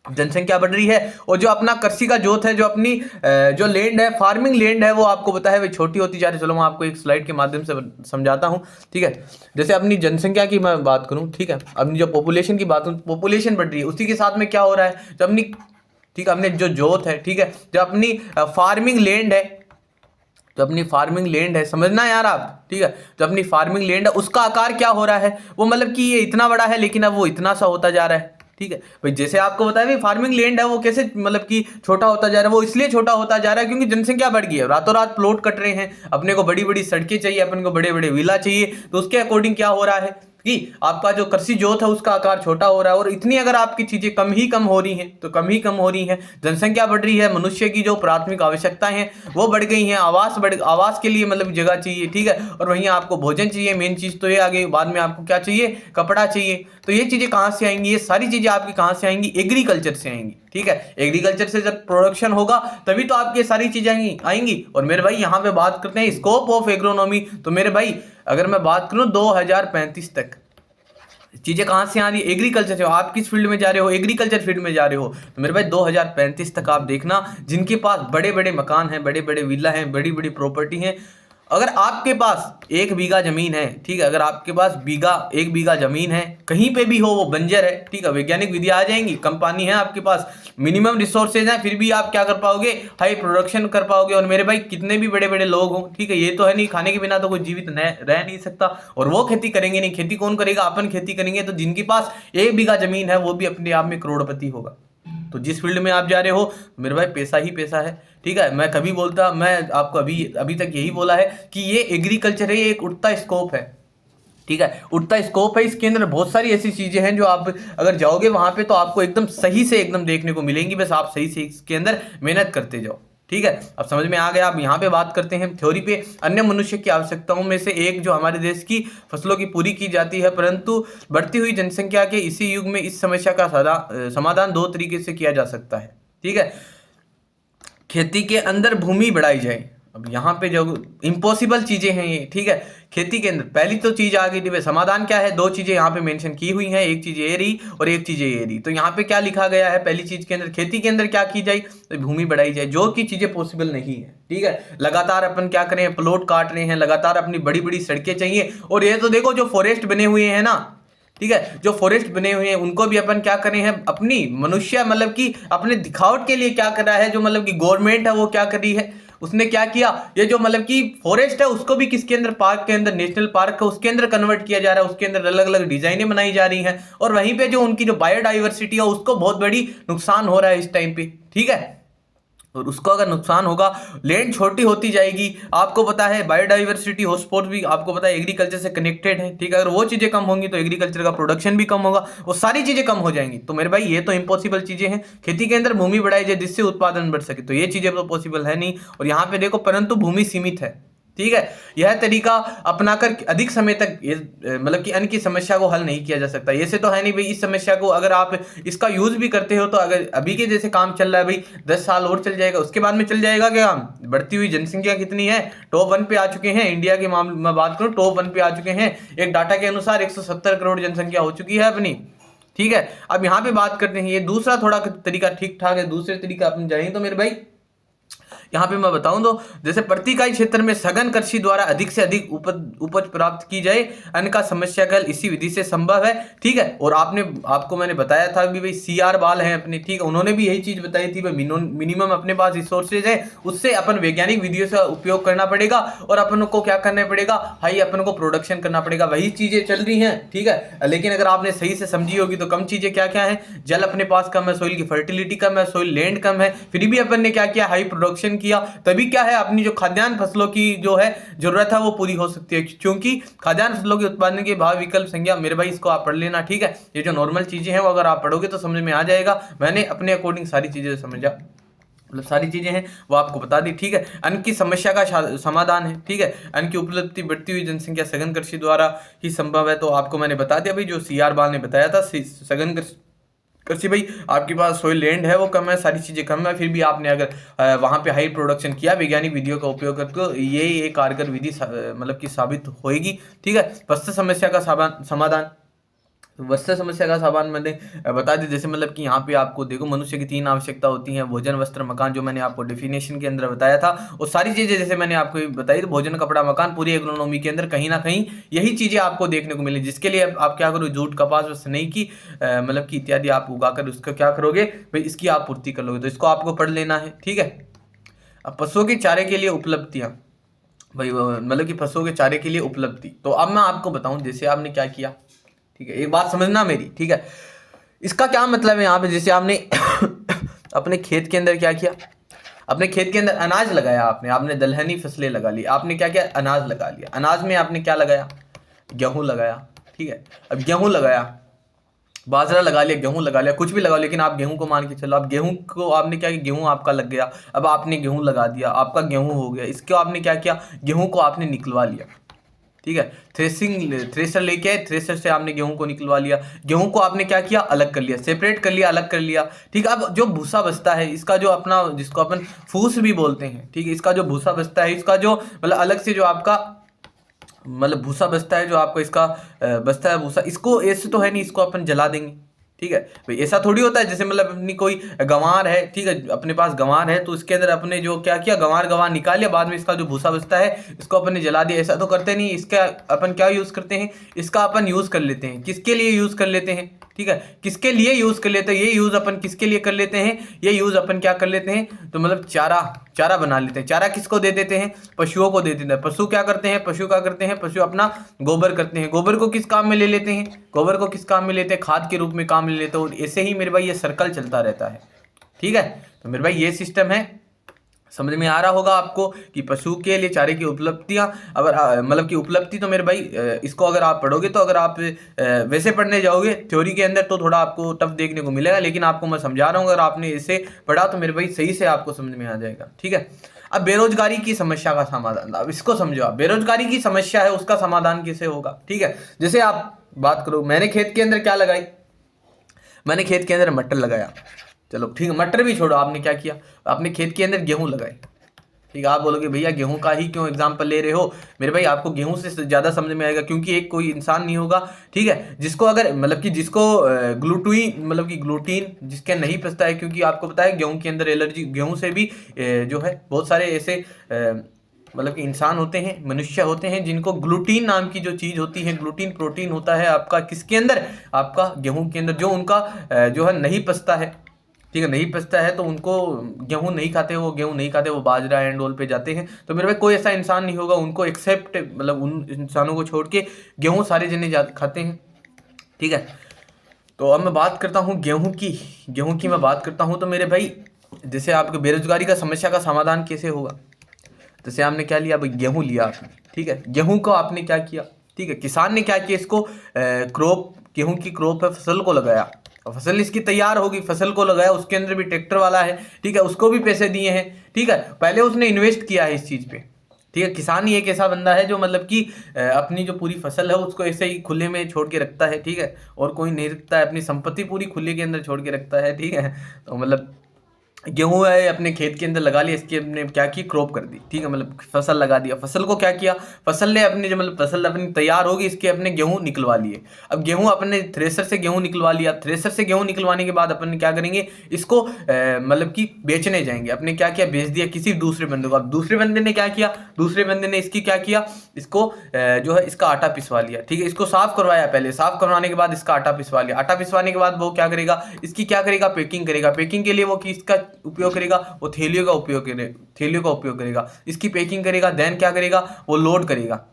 A: जनसंख्या बढ़ रही है और जो अपना कृषि का जोत है, जो अपनी जो लैंड है, फार्मिंग लैंड है, वो आपको पता है भाई छोटी होती जा रही है। चलो मैं आपको एक स्लाइड के माध्यम से समझाता हूं, ठीक है। जैसे अपनी जनसंख्या की मैं बात करूं, ठीक है, अपनी जो पॉपुलेशन की बात करूं, पॉपुलेशन बढ़ रही है, उसी के साथ में क्या हो रहा है, जो अपनी, ठीक है, अपने जो जोत है, ठीक है, जो अपनी फार्मिंग लैंड है, जो अपनी फार्मिंग लैंड है, समझना यार आप, ठीक है, जो अपनी फार्मिंग लैंड है उसका आकार क्या हो रहा है, वो मतलब कि ये इतना बड़ा है लेकिन अब वो इतना सा होता जा रहा है, ठीक है भाई। जैसे आपको बताया भाई फार्मिंग लैंड है वो कैसे मतलब कि छोटा होता जा रहा है, वो इसलिए छोटा होता जा रहा है क्योंकि जनसंख्या बढ़ गई है, रातों रात प्लॉट कट रहे हैं, अपने को बड़ी बड़ी सड़कें चाहिए, अपने को बड़े बड़े विला चाहिए, तो उसके अकॉर्डिंग क्या हो रहा है, कि आपका जो कृषि जोत है उसका आकार छोटा हो रहा है। और इतनी अगर आपकी चीजें कम हो रही हैं तो कम हो रही हैं, जनसंख्या बढ़ रही है, मनुष्य की जो प्राथमिक आवश्यकताएं हैं वो बढ़ गई हैं, आवास के लिए मतलब जगह चाहिए, ठीक है, और वहीं आपको भोजन चाहिए, मेन चीज तो ये आगे, बाद में आपको क्या चाहिए, कपड़ा चाहिए। तो ये चीजें कहाँ से आएंगी, ये सारी चीजें आपकी कहाँ से आएंगी, एग्रीकल्चर से आएंगी, ठीक है। एग्रीकल्चर से जब प्रोडक्शन होगा तभी तो आपकी सारी चीजें आएंगी। और मेरे भाई यहाँ पे बात करते हैं स्कोप ऑफ एग्रोनॉमी। तो मेरे भाई अगर मैं बात करूं 2035 तक चीजें कहां से आ रही है, एग्रीकल्चर से। आप किस फील्ड में जा रहे हो, एग्रीकल्चर फील्ड में जा रहे हो, तो मेरे भाई 2035 तक आप देखना जिनके पास बड़े बड़े मकान हैं, बड़े बड़े विला हैं, बड़ी बड़ी प्रॉपर्टी हैं, अगर आपके पास 1 बीघा जमीन है, ठीक है, अगर आपके पास 1 बीघा जमीन है, कहीं पे भी हो वो बंजर है, ठीक है, वैज्ञानिक विधियां आ जाएंगी, कम पानी है आपके पास, मिनिमम रिसोर्सेज हैं, फिर भी आप क्या कर पाओगे, हाई प्रोडक्शन कर पाओगे। और मेरे भाई कितने भी बड़े बड़े लोग हों, ठीक है, ये तो है नहीं, खाने के बिना तो कोई जीवित रह नहीं सकता, और वो खेती करेंगे नहीं, खेती कौन करेगा, अपन खेती करेंगे। तो जिनके पास 1 बीघा जमीन है वो भी अपने आप में करोड़पति होगा। तो जिस फील्ड में आप जा रहे हो मेरे भाई पैसा ही पैसा है, ठीक है। मैं आपको अभी तक यही बोला है कि ये एग्रीकल्चर है, ये एक उठता स्कोप है, ठीक है, उठता स्कोप है। इसके अंदर बहुत सारी ऐसी चीजें हैं जो आप अगर जाओगे वहां पे तो आपको एकदम सही से एकदम देखने को मिलेंगी, बस आप सही से इसके अंदर मेहनत करते जाओ, ठीक है। अब समझ में आ गया। अब यहाँ पे बात करते हैं थ्योरी पे। अन्य मनुष्य की आवश्यकताओं में से एक जो हमारे देश की फसलों की पूरी की जाती है, परंतु बढ़ती हुई जनसंख्या के इसी युग में इस समस्या का समाधान 2 तरीके से किया जा सकता है, ठीक है। खेती के अंदर भूमि बढ़ाई जाए। अब यहाँ पे जो इम्पॉसिबल चीजें हैं ये, ठीक है, खेती के अंदर पहली तो चीज आ गई थी, समाधान क्या है, 2 चीजें यहाँ पे मेंशन की हुई हैं, एक चीज ये रही और एक चीज ये रही। तो यहाँ पे क्या लिखा गया है, पहली चीज के अंदर खेती के अंदर क्या की जाए, तो भूमि बढ़ाई जाए, जो कि चीजें पॉसिबल नहीं है, ठीक है। लगातार अपन क्या करें, प्लॉट काट रहे हैं, लगातार अपनी बड़ी बड़ी सड़कें चाहिए। और ये तो देखो जो फॉरेस्ट बने हुए हैं ना, ठीक है, जो फॉरेस्ट बने हुए हैं उनको भी अपन क्या कर रहे हैं, अपनी मनुष्य मतलब कि अपने दिखावट के लिए क्या कर रहा है, जो मतलब कि गवर्नमेंट है वो क्या कर रही है, उसने क्या किया, ये जो मतलब कि फॉरेस्ट है उसको भी किसके अंदर, पार्क के अंदर, नेशनल पार्क है उसके अंदर कन्वर्ट किया जा रहा है, उसके अंदर अलग अलग डिजाइनें बनाई जा रही हैं। और वहीं पे जो उनकी जो बायोडाइवर्सिटी है उसको बहुत बड़ी नुकसान हो रहा है इस टाइम पे, ठीक है। और उसको अगर नुकसान होगा, लैंड छोटी होती जाएगी, आपको पता है बायोडाइवर्सिटी हॉटस्पॉट भी आपको पता है एग्रीकल्चर से कनेक्टेड है, ठीक है। अगर वो चीजें कम होंगी तो एग्रीकल्चर का प्रोडक्शन भी कम होगा, वो सारी चीजें कम हो जाएंगी। तो मेरे भाई ये तो इम्पॉसिबल चीजें हैं, खेती के अंदर भूमि बढ़ाई जाए जिससे उत्पादन बढ़ सके, तो ये चीजें तो पॉसिबल है नहीं। और यहाँ पे देखो परंतु भूमि सीमित है, ठीक है, यह तरीका अपनाकर अधिक समय तक मतलब कि अन्न की समस्या को हल नहीं किया जा सकता। ये से तो है नहीं भाई, इस समस्या को अगर आप इसका यूज भी करते हो तो अगर अभी के जैसे काम चल रहा है भाई 10 साल और चल जाएगा, उसके बाद में चल जाएगा क्या काम। बढ़ती हुई जनसंख्या कितनी है, टॉप 1 पे आ चुके हैं, इंडिया के मामले में बात करूं टॉप 1 पे आ चुके हैं, एक डाटा के अनुसार 170 करोड़ जनसंख्या हो चुकी है अपनी, ठीक है। अब यहाँ पे बात करते हैं, ये दूसरा थोड़ा तरीका ठीक ठाक है, दूसरे तरीका अपन जाएंगे तो मेरे भाई यहाँ पे मैं बताऊं तो जैसे प्रति इकाई क्षेत्र में सघन कृषि द्वारा अधिक से अधिक उपज प्राप्त की जाए, अन्न का समस्या का हल इसी विधि से संभव है, ठीक है। और आपको मैंने बताया था कि भाई CR बाल हैं अपने, ठीक है, उन्होंने भी यही चीज बताई थी, भाई मिनिमम अपने पास रिसोर्सेज है, उससे अपन वैज्ञानिक विधियों से उपयोग करना पड़ेगा और अपन को क्या करना पड़ेगा, हाई अपन को प्रोडक्शन करना पड़ेगा, वही चीजें चल रही हैं, ठीक है। लेकिन अगर आपने सही से समझी होगी तो कम चीजें क्या क्या है, जल अपने पास कम है, सोइल की फर्टिलिटी कम है, सोइल लैंड कम है, फिर भी अपन ने क्या किया, हाई प्रोडक्शन किया, तभी क्या है अपनी जो खाद्यान्न फसलों की जो है जरूरत है वो पूरी हो सकती है। क्योंकि खाद्यान्न फसलों के उत्पादन के भाव विकल्प संज्ञा, मेरे भाई इसको आप पढ़ लेना, ठीक है। ये जो नॉर्मल चीजें हैं वो अगर आप पढ़ोगे तो समझ में आ जाएगा, मैंने अपने अकॉर्डिंग सारी चीजें समझा, मतलब सारी चीजें हैं वो आपको बता दी, ठीक है। अन्न की समस्या का समाधान है, ठीक है, अन्न की उपलब्धि बढ़ती हुई जनसंख्या सघन कृषि द्वारा ही संभव है। तो आपको मैंने बता दिया भाई, जो CR बाल ने बताया था, सघन कृषि भाई आपके पास सोइल लैंड है वो कम है, सारी चीजें कम है, फिर भी आपने अगर वहां पे हाई प्रोडक्शन किया वैज्ञानिक विधियों का उपयोग करके, ये एक कारगर विधि मतलब कि साबित होएगी, ठीक है। वस्त्र समस्या का समाधान, वस्त्र समस्या का सामान मैंने बता दी, जैसे मतलब कि यहाँ पे आपको देखो मनुष्य की 3 आवश्यकता होती हैं, भोजन वस्त्र मकान, जो मैंने आपको डेफिनेशन के अंदर बताया था, और सारी चीजें जैसे मैंने आपको बताई, तो भोजन कपड़ा मकान पूरी एग्रोनॉमी के अंदर कहीं ना कहीं यही चीजें आपको देखने को मिली, जिसके लिए आप क्या करो, जूट कपास व सनई की मतलब कि इत्यादि आप उगाकर उसका क्या करोगे भाई, इसकी आप पूर्ति कर लोगे, तो इसको आपको पढ़ लेना है, ठीक है। अब पशुओं के चारे के लिए उपलब्धियां, भाई मतलब कि पशुओं के चारे के लिए उपलब्धि, तो अब मैं आपको बताऊं जैसे आपने क्या किया, ठीक है, एक बात समझना मेरी, ठीक है। इसका क्या मतलब है यहाँ पे, जैसे आपने अपने खेत के अंदर क्या किया, अपने खेत के अंदर अनाज लगाया, आपने दलहनी फसलें लगा ली, आपने क्या किया, अनाज लगा लिया, अनाज में आपने क्या लगाया, गेहूं लगाया, ठीक है। अब गेहूं लगाया, बाजरा लगा लिया, गेहूं लगा लिया, कुछ भी लगा, लेकिन आप गेहूं को मान के चलो। अब गेहूं को आपने क्या किया, गेहूं आपका लग गया, अब आपने गेहूं लगा दिया, आपका गेहूं हो गया। इसको आपने क्या किया, गेहूं को आपने निकलवा लिया, ठीक है। थ्रेसर लेके आए, थ्रेसर से आपने गेहूं को निकलवा लिया, गेहूं को आपने क्या किया, अलग कर लिया, सेपरेट कर लिया, अलग कर लिया, ठीक है। अब जो भूसा बचता है इसका, जो अपना जिसको अपन फूस भी बोलते हैं, ठीक है, इसका जो भूसा बचता है, इसका जो मतलब अलग से जो आपका मतलब भूसा बचता है, जो आपको इसका बचता है भूसा, इसको ऐसे तो है नहीं, इसको अपन जला देंगे, ठीक है भाई। ऐसा थोड़ी होता है जैसे मतलब अपनी कोई गंवार है, ठीक है, अपने पास गंवार है तो इसके अंदर अपने जो क्या किया, गंवार निकाल लिया, बाद में इसका जो भूसा बचता है इसको अपन ने जला दिया, ऐसा तो करते नहीं। इसका अपन क्या यूज करते हैं, इसका अपन यूज कर लेते हैं, किसके लिए यूज कर लेते हैं, ठीक है, किसके लिए यूज कर लेते हैं, ये यूज अपन किसके लिए कर लेते हैं, ये यूज अपन क्या कर लेते हैं, तो मतलब चारा बना लेते हैं। चारा किसको दे देते हैं, पशुओं को दे देते हैं। पशु क्या करते हैं, पशु अपना गोबर करते हैं। गोबर को किस काम में ले लेते हैं, गोबर को किस काम में लेते हैं, खाद के रूप में काम ले लेते हैं। और ऐसे ही मेरे भाई ये सर्कल चलता रहता है, ठीक है। तो मेरे भाई ये सिस्टम है, समझ में आ रहा होगा आपको कि पशु के लिए चारे की उपलब्धियां, अगर मतलब कि उपलब्धि तो मेरे भाई इसको अगर आप पढ़ोगे, तो अगर आप वैसे पढ़ने जाओगे थ्योरी के अंदर तो थोड़ा आपको टफ देखने को मिलेगा, लेकिन आपको मैं समझा रहा हूँ, अगर आपने इसे पढ़ा तो मेरे भाई सही से आपको समझ में आ जाएगा, ठीक है। अब बेरोजगारी की समस्या का समाधान, अब इसको समझो आप, बेरोजगारी की समस्या है उसका समाधान कैसे होगा, ठीक है। जैसे आप बात करो, मैंने खेत के अंदर क्या लगाई, मैंने खेत के अंदर मटर लगाया, चलो ठीक है, मटर भी छोड़ो, आपने क्या किया, आपने खेत के अंदर गेहूं लगाए, ठीक है। आप बोलोगे भैया गेहूं का ही क्यों एग्जांपल ले रहे हो, मेरे भाई आपको गेहूं से ज़्यादा समझ में आएगा, क्योंकि एक कोई इंसान नहीं होगा, ठीक है, जिसको अगर मतलब कि जिसको ग्लूटीन जिसके नहीं पचता है, क्योंकि आपको पता है गेहूं के अंदर एलर्जी, गेहूं से भी जो है बहुत सारे ऐसे मतलब कि इंसान होते हैं, मनुष्य होते हैं, जिनको ग्लूटीन नाम की जो चीज़ होती है, ग्लूटीन प्रोटीन होता है आपका किसके अंदर, आपका गेहूं के अंदर, जो उनका जो है नहीं पचता है, ठीक है, नहीं पचता है, तो उनको गेहूं नहीं खाते, वो गेहूं नहीं खाते, वो बाजरा एंड ऑल पे जाते हैं। तो मेरे भाई कोई ऐसा इंसान नहीं होगा, उनको एक्सेप्ट मतलब उन इंसानों को छोड़ के गेहूं सारे जने खाते हैं, ठीक है। तो अब मैं बात करता हूँ गेहूं की मैं बात करता हूँ, तो मेरे भाई जैसे आपके बेरोजगारी का समस्या का समाधान कैसे होगा, जैसे आपने क्या लिया भाई, गेहूं लिया आपने, ठीक है, गेहूं को आपने क्या किया, ठीक है, किसान ने क्या किया, इसको क्रॉप, गेहूं की क्रॉप है, फसल को लगाया, फसल इसकी तैयार होगी, फसल को लगाया, उसके अंदर भी ट्रैक्टर वाला है, ठीक है, उसको भी पैसे दिए हैं, ठीक है, पहले उसने इन्वेस्ट किया है इस चीज़ पे, ठीक है। किसान ही एक ऐसा बंदा है जो मतलब कि अपनी जो पूरी फसल है उसको ऐसे ही खुले में छोड़ के रखता है, ठीक है, और कोई नहीं रखता है, अपनी संपत्ति पूरी खुले के अंदर छोड़ के रखता है, ठीक है। तो मतलब गेहूं है अपने खेत के अंदर लगा लिया, इसकी अपने क्या की क्रॉप कर दी, ठीक है, मतलब फसल लगा दिया, फसल को क्या किया, फसल ने अपनी जो मतलब फसल अपनी तैयार होगी, इसके अपने गेहूं निकलवा लिए। अब गेहूं अपने थ्रेसर से गेहूं निकलवा लिया, थ्रेसर से गेहूं निकलवाने के बाद अपन क्या करेंगे, इसको मतलब कि बेचने जाएंगे, अपने क्या किया, बेच दिया किसी दूसरे बंदे को। अब दूसरे बंदे ने क्या किया, दूसरे बंदे ने इसकी क्या किया, इसको जो है इसका आटा पिसवा लिया, ठीक है, इसको साफ करवाया, पहले साफ करवाने के बाद इसका आटा पिसवा लिया, आटा पिसवाने के बाद वो क्या करेगा, इसकी क्या करेगा, पैकिंग करेगा, पैकिंग के लिए वो किसका उपयोग करेगा, वो थैलियों का उपयोग करेगा, इसकी पैकिंग करेगा, देन क्या करेगा, वो लोड करेगा,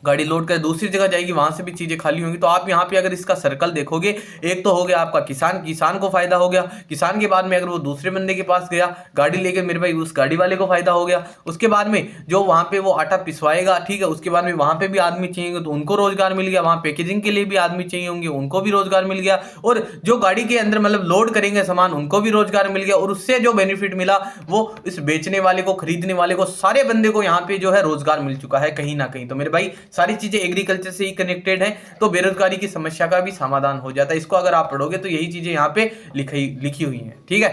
A: गाड़ी लोड कर दूसरी जगह जाएगी, वहां से भी चीजें खाली होंगी। तो आप यहाँ पे अगर इसका सर्कल देखोगे, एक तो हो गया आपका किसान को फायदा हो गया, किसान के बाद में अगर वो दूसरे बंदे के पास गया गाड़ी लेकर, मेरे भाई उस गाड़ी वाले को फायदा हो गया, उसके बाद में जो वहां पे वो आटा पिसवाएगा, ठीक है, उसके बाद में वहां पे भी आदमी चाहिए तो उनको रोजगार मिल गया, वहां पैकेजिंग के लिए भी आदमी चाहिए होंगे, उनको भी रोजगार मिल गया, और जो गाड़ी के अंदर मतलब लोड करेंगे सामान, उनको भी रोजगार मिल गया, और उससे जो बेनिफिट मिला वो इस बेचने वाले को, खरीदने वाले को, सारे बंदे को यहाँ पे जो है रोजगार मिल चुका है कहीं ना कहीं। तो मेरे भाई सारी चीजें एग्रीकल्चर से ही कनेक्टेड है, तो बेरोजगारी की समस्या का भी समाधान हो जाता है। इसको अगर आप पढ़ोगे तो यही चीजें यहाँ पे लिखी हुई हैं, ठीक है।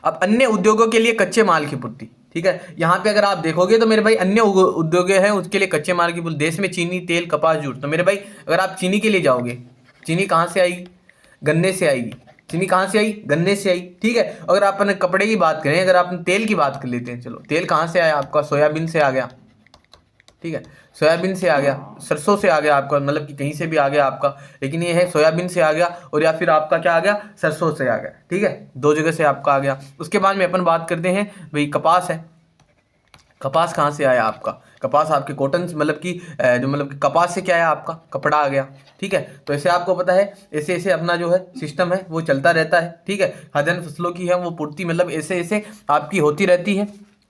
A: अब अन्य उद्योगों के लिए कच्चे माल की पूर्ति, ठीक है, यहाँ पे अगर आप देखोगे तो मेरे भाई अन्य उद्योग हैं उसके लिए कच्चे माल की पूर्ति, देश में चीनी, तेल, कपास, जूट। तो मेरे भाई अगर आप चीनी के लिए जाओगे, चीनी कहाँ से आएगी, गन्ने से आएगी, चीनी कहाँ से आई, गन्ने से आई, ठीक है। अगर अपन कपड़े की बात करें, अगर आप तेल की बात कर लेते हैं, चलो तेल कहाँ से आया आपका, सोयाबीन से आ गया, ठीक है, सोयाबीन से आ गया, सरसों से आ गया आपका, मतलब कि कहीं से भी आ गया आपका, लेकिन ये है सोयाबीन से आ गया, और या फिर आपका क्या आ गया, सरसों से आ गया, ठीक है, दो जगह से आपका आ गया। उसके बाद में अपन बात करते हैं भाई कपास है, कपास कहाँ से आया आपका, कपास आपके कॉटन मतलब कि जो मतलब कि कपास से क्या आया आपका, कपड़ा आ गया, ठीक है। तो ऐसे आपको पता है, ऐसे ऐसे अपना जो है सिस्टम है वो चलता रहता है, ठीक है। खाद्यान्न फसलों की है वो पूर्ति मतलब ऐसे ऐसे आपकी होती रहती है,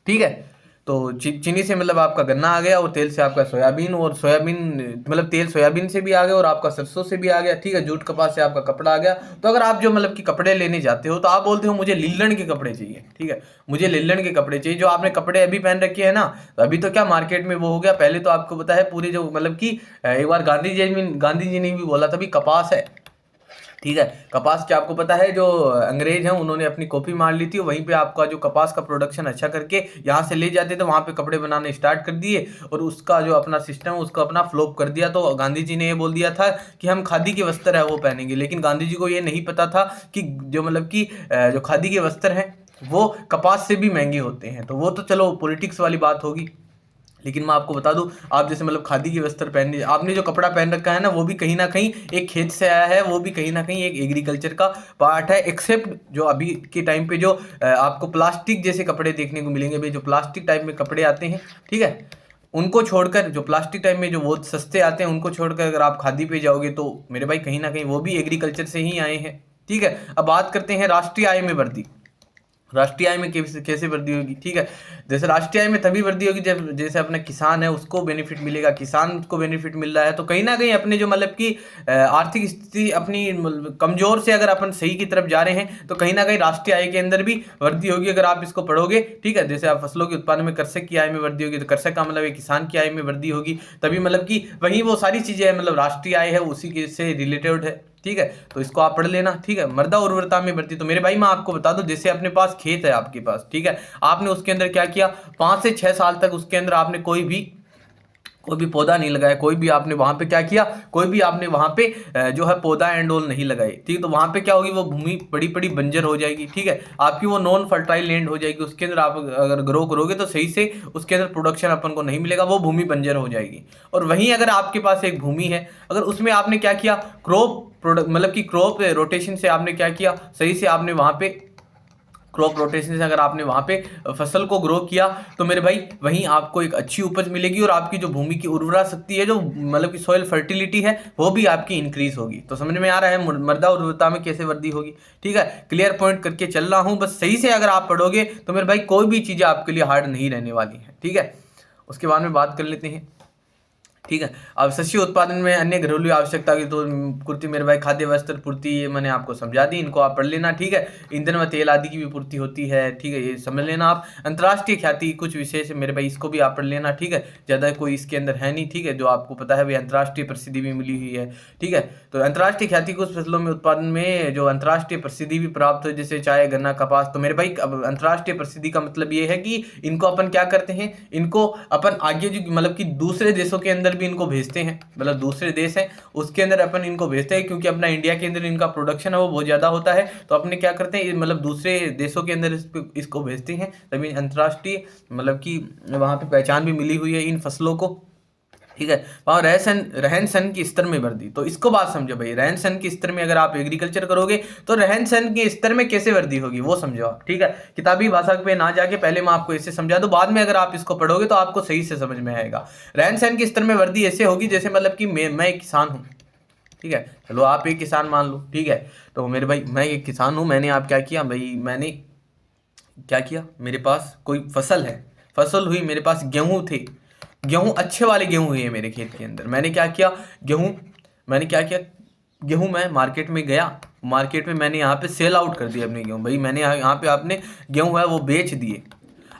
A: ठीक है। तो चीनी से मतलब आपका गन्ना आ गया, और तेल से आपका सोयाबीन, और सोयाबीन मतलब तेल सोयाबीन से भी आ गया, और आपका सरसों से भी आ गया, ठीक है। जूट कपास से आपका कपड़ा आ गया। तो अगर आप जो मतलब कि कपड़े लेने जाते हो तो आप बोलते हो मुझे लिल्लन के कपड़े चाहिए, ठीक है, मुझे लिल्लन के कपड़े चाहिए। जो आपने कपड़े अभी पहन रखे हैं ना, तो अभी तो क्या मार्केट में वो हो गया, पहले तो आपको पता है पूरी जो मतलब कि एक बार गांधी जी ने भी बोला था भी कपास है, ठीक है। कपास के आपको पता है जो अंग्रेज हैं उन्होंने अपनी कॉपी मार ली थी, वहीं पे आपका जो कपास का प्रोडक्शन अच्छा करके यहाँ से ले जाते थे, वहाँ पे कपड़े बनाने स्टार्ट कर दिए, और उसका जो अपना सिस्टम उसको अपना फ्लॉप कर दिया। तो गांधी जी ने ये बोल दिया था कि हम खादी के वस्त्र है वो पहनेंगे, लेकिन गांधी जी को ये नहीं पता था कि जो मतलब कि जो खादी के वस्त्र हैं वो कपास से भी महंगे होते हैं। तो वो तो चलो पॉलिटिक्स वाली बात होगी, लेकिन मैं आपको बता दूं, आप जैसे मतलब खादी के वस्त्र पहन, आपने जो कपड़ा पहन रखा है ना, वो भी कहीं ना कहीं एक खेत से आया है, वो भी कहीं ना कहीं एक एग्रीकल्चर का पार्ट है। एक्सेप्ट जो अभी के टाइम पे जो आपको प्लास्टिक जैसे कपड़े देखने को मिलेंगे भाई, जो प्लास्टिक टाइप में कपड़े आते हैं, ठीक है, उनको छोड़कर, जो प्लास्टिक टाइप में जो बहुत सस्ते आते हैं उनको छोड़कर अगर आप खादी पे जाओगे तो मेरे भाई कहीं ना कहीं वो भी एग्रीकल्चर से ही आए हैं, ठीक है। अब बात करते हैं राष्ट्रीय आय में वृद्धि। राष्ट्रीय आय में कैसे वृद्धि होगी, ठीक है। जैसे राष्ट्रीय आय में तभी वृद्धि होगी जब जैसे अपना किसान है उसको बेनिफिट मिलेगा, किसान को बेनिफिट मिल रहा है तो कहीं ना कहीं अपने जो मतलब कि आर्थिक स्थिति अपनी कमजोर से अगर अपन सही की तरफ जा रहे हैं तो कहीं ना कहीं राष्ट्रीय आय के अंदर भी वृद्धि होगी। अगर आप इसको पढ़ोगे, ठीक है, जैसे आप फसलों के उत्पादन में कृषक की आय में वृद्धि होगी, तो कृषक का मतलब एक किसान की आय में वृद्धि होगी, तभी मतलब कि वही वो सारी चीजें मतलब राष्ट्रीय आय है उसी के से रिलेटेड है, ठीक है। तो इसको आप पढ़ लेना, ठीक है। मृदा उर्वरता में वृद्धि, तो मेरे भाई मैं आपको बता दूं, जैसे अपने पास खेत है आपके पास, ठीक है, आपने उसके अंदर क्या किया, 5 से 6 साल तक उसके अंदर आपने कोई भी पौधा नहीं लगाया, कोई भी आपने वहां पे क्या किया, कोई भी आपने वहां पे जो है पौधा एंड ऑल नहीं लगाए, ठीक है। तो वहां पे क्या होगी, वो भूमि बड़ी बड़ी बंजर हो जाएगी, ठीक है, आपकी वो नॉन फर्टाइल लैंड हो जाएगी, उसके अंदर आप अगर ग्रो करोगे तो सही से उसके अंदर प्रोडक्शन अपन को नहीं मिलेगा, वो भूमि बंजर हो जाएगी। और वहीं अगर आपके पास एक भूमि है, अगर उसमें आपने क्या किया, क्रॉप प्रोडक्ट मतलब कि क्रॉप रोटेशन से आपने क्या किया, सही से आपने वहां पे क्रॉप रोटेशन से अगर आपने वहां पे फसल को ग्रो किया तो मेरे भाई वहीं आपको एक अच्छी उपज मिलेगी, और आपकी जो भूमि की उर्वरा शक्ति है, जो मतलब कि सॉइल फर्टिलिटी है, वो भी आपकी इंक्रीज होगी। तो समझ में आ रहा है मृदा उर्वरता में कैसे वृद्धि होगी, ठीक है। क्लियर पॉइंट करके चल रहा हूं, बस सही से अगर आप पढ़ोगे तो मेरे भाई कोई भी चीजें आपके लिए हार्ड नहीं रहने वाली है, ठीक है। उसके बाद में बात कर लेते हैं, ठीक है। अब शस्य उत्पादन में अन्य घरेलू आवश्यकता की तो पूर्ति मेरे भाई खाद्य वस्त्र पूर्ति, ये मैंने आपको समझा दी, इनको आप पढ़ लेना, ठीक है। ईंधन व तेल आदि की भी पूर्ति होती है, ठीक है, ये समझ लेना आप। अंतर्राष्ट्रीय ख्याति कुछ विशेष मेरे भाई, इसको भी आप पढ़ लेना, ठीक है, ज़्यादा कोई इसके अंदर है नहीं, ठीक है। जो आपको पता है वही अंतर्राष्ट्रीय प्रसिद्धि भी मिली हुई है, ठीक है। तो अंतर्राष्ट्रीय ख्याति कुछ फसलों में उत्पादन में जो अंतर्राष्ट्रीय प्रसिद्धि भी प्राप्त हो, जैसे चाय गन्ना कपास। तो मेरे भाई अंतर्राष्ट्रीय प्रसिद्धि का मतलब ये है कि इनको अपन क्या करते हैं, इनको अपन आगे जो मतलब कि दूसरे देशों के अंदर भी इनको भेजते हैं, मतलब दूसरे देश हैं उसके अंदर अपन इनको भेजते हैं, क्योंकि अपना इंडिया के अंदर इनका प्रोडक्शन है वो बहुत ज़्यादा होता है, तो अपने क्या करते हैं मतलब दूसरे देशों के अंदर इसको भेजते हैं, तभी अंतर्राष्ट्रीय मतलब कि वहाँ पे पहचान भी मिली हुई है इन फसलों को, ठीक है। वहाँ रहन सहन की स्तर में वृद्धि, तो इसको बात समझो भाई, रहन सहन के स्तर में अगर आप एग्रीकल्चर करोगे तो रहन सहन के स्तर में कैसे वृद्धि होगी वो समझो आप, ठीक है। किताबी भाषा पे ना जाके पहले मैं आपको ऐसे समझा दूं, बाद में अगर आप इसको पढ़ोगे तो आपको सही से समझ में आएगा। रहन सहन के स्तर में वृद्धि ऐसे होगी जैसे मतलब कि मैं एक किसान हूँ, ठीक है, चलो आप एक किसान मान लो, ठीक है। तो मेरे भाई मैं एक किसान हूँ, मैंने आप क्या किया भाई, मैंने क्या किया, मेरे पास कोई फसल है, फसल हुई, मेरे पास गेहूं थे, गेहूं अच्छे वाले गेहूं हुए मेरे खेत के अंदर, मैंने क्या किया, गेहूं मैंने क्या किया, गेहूं मैं मार्केट में गया, मार्केट में मैंने यहाँ पे सेल आउट कर दिया अपने गेहूं, भाई मैंने यहाँ पे आपने गेहूं है वो बेच दिए।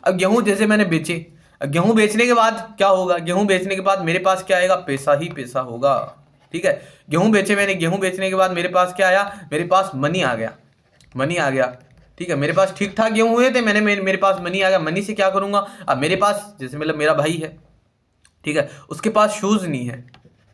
A: अब गेहूं जैसे मैंने बेचे, गेहूं बेचने के बाद क्या होगा, गेहूं बेचने के बाद मेरे पास क्या आएगा, पैसा ही पैसा होगा, ठीक है। गेहूं बेचे मैंने, गेहूं बेचने के बाद मेरे पास क्या आया, मेरे पास मनी आ गया, मनी आ गया, ठीक है। मेरे पास ठीक ठाक गेहूं हुए थे, मेरे पास मनी आ गया, मनी से क्या करूंगा, अब मेरे पास जैसे मतलब मेरा भाई है, ठीक है, उसके पास शूज नहीं है,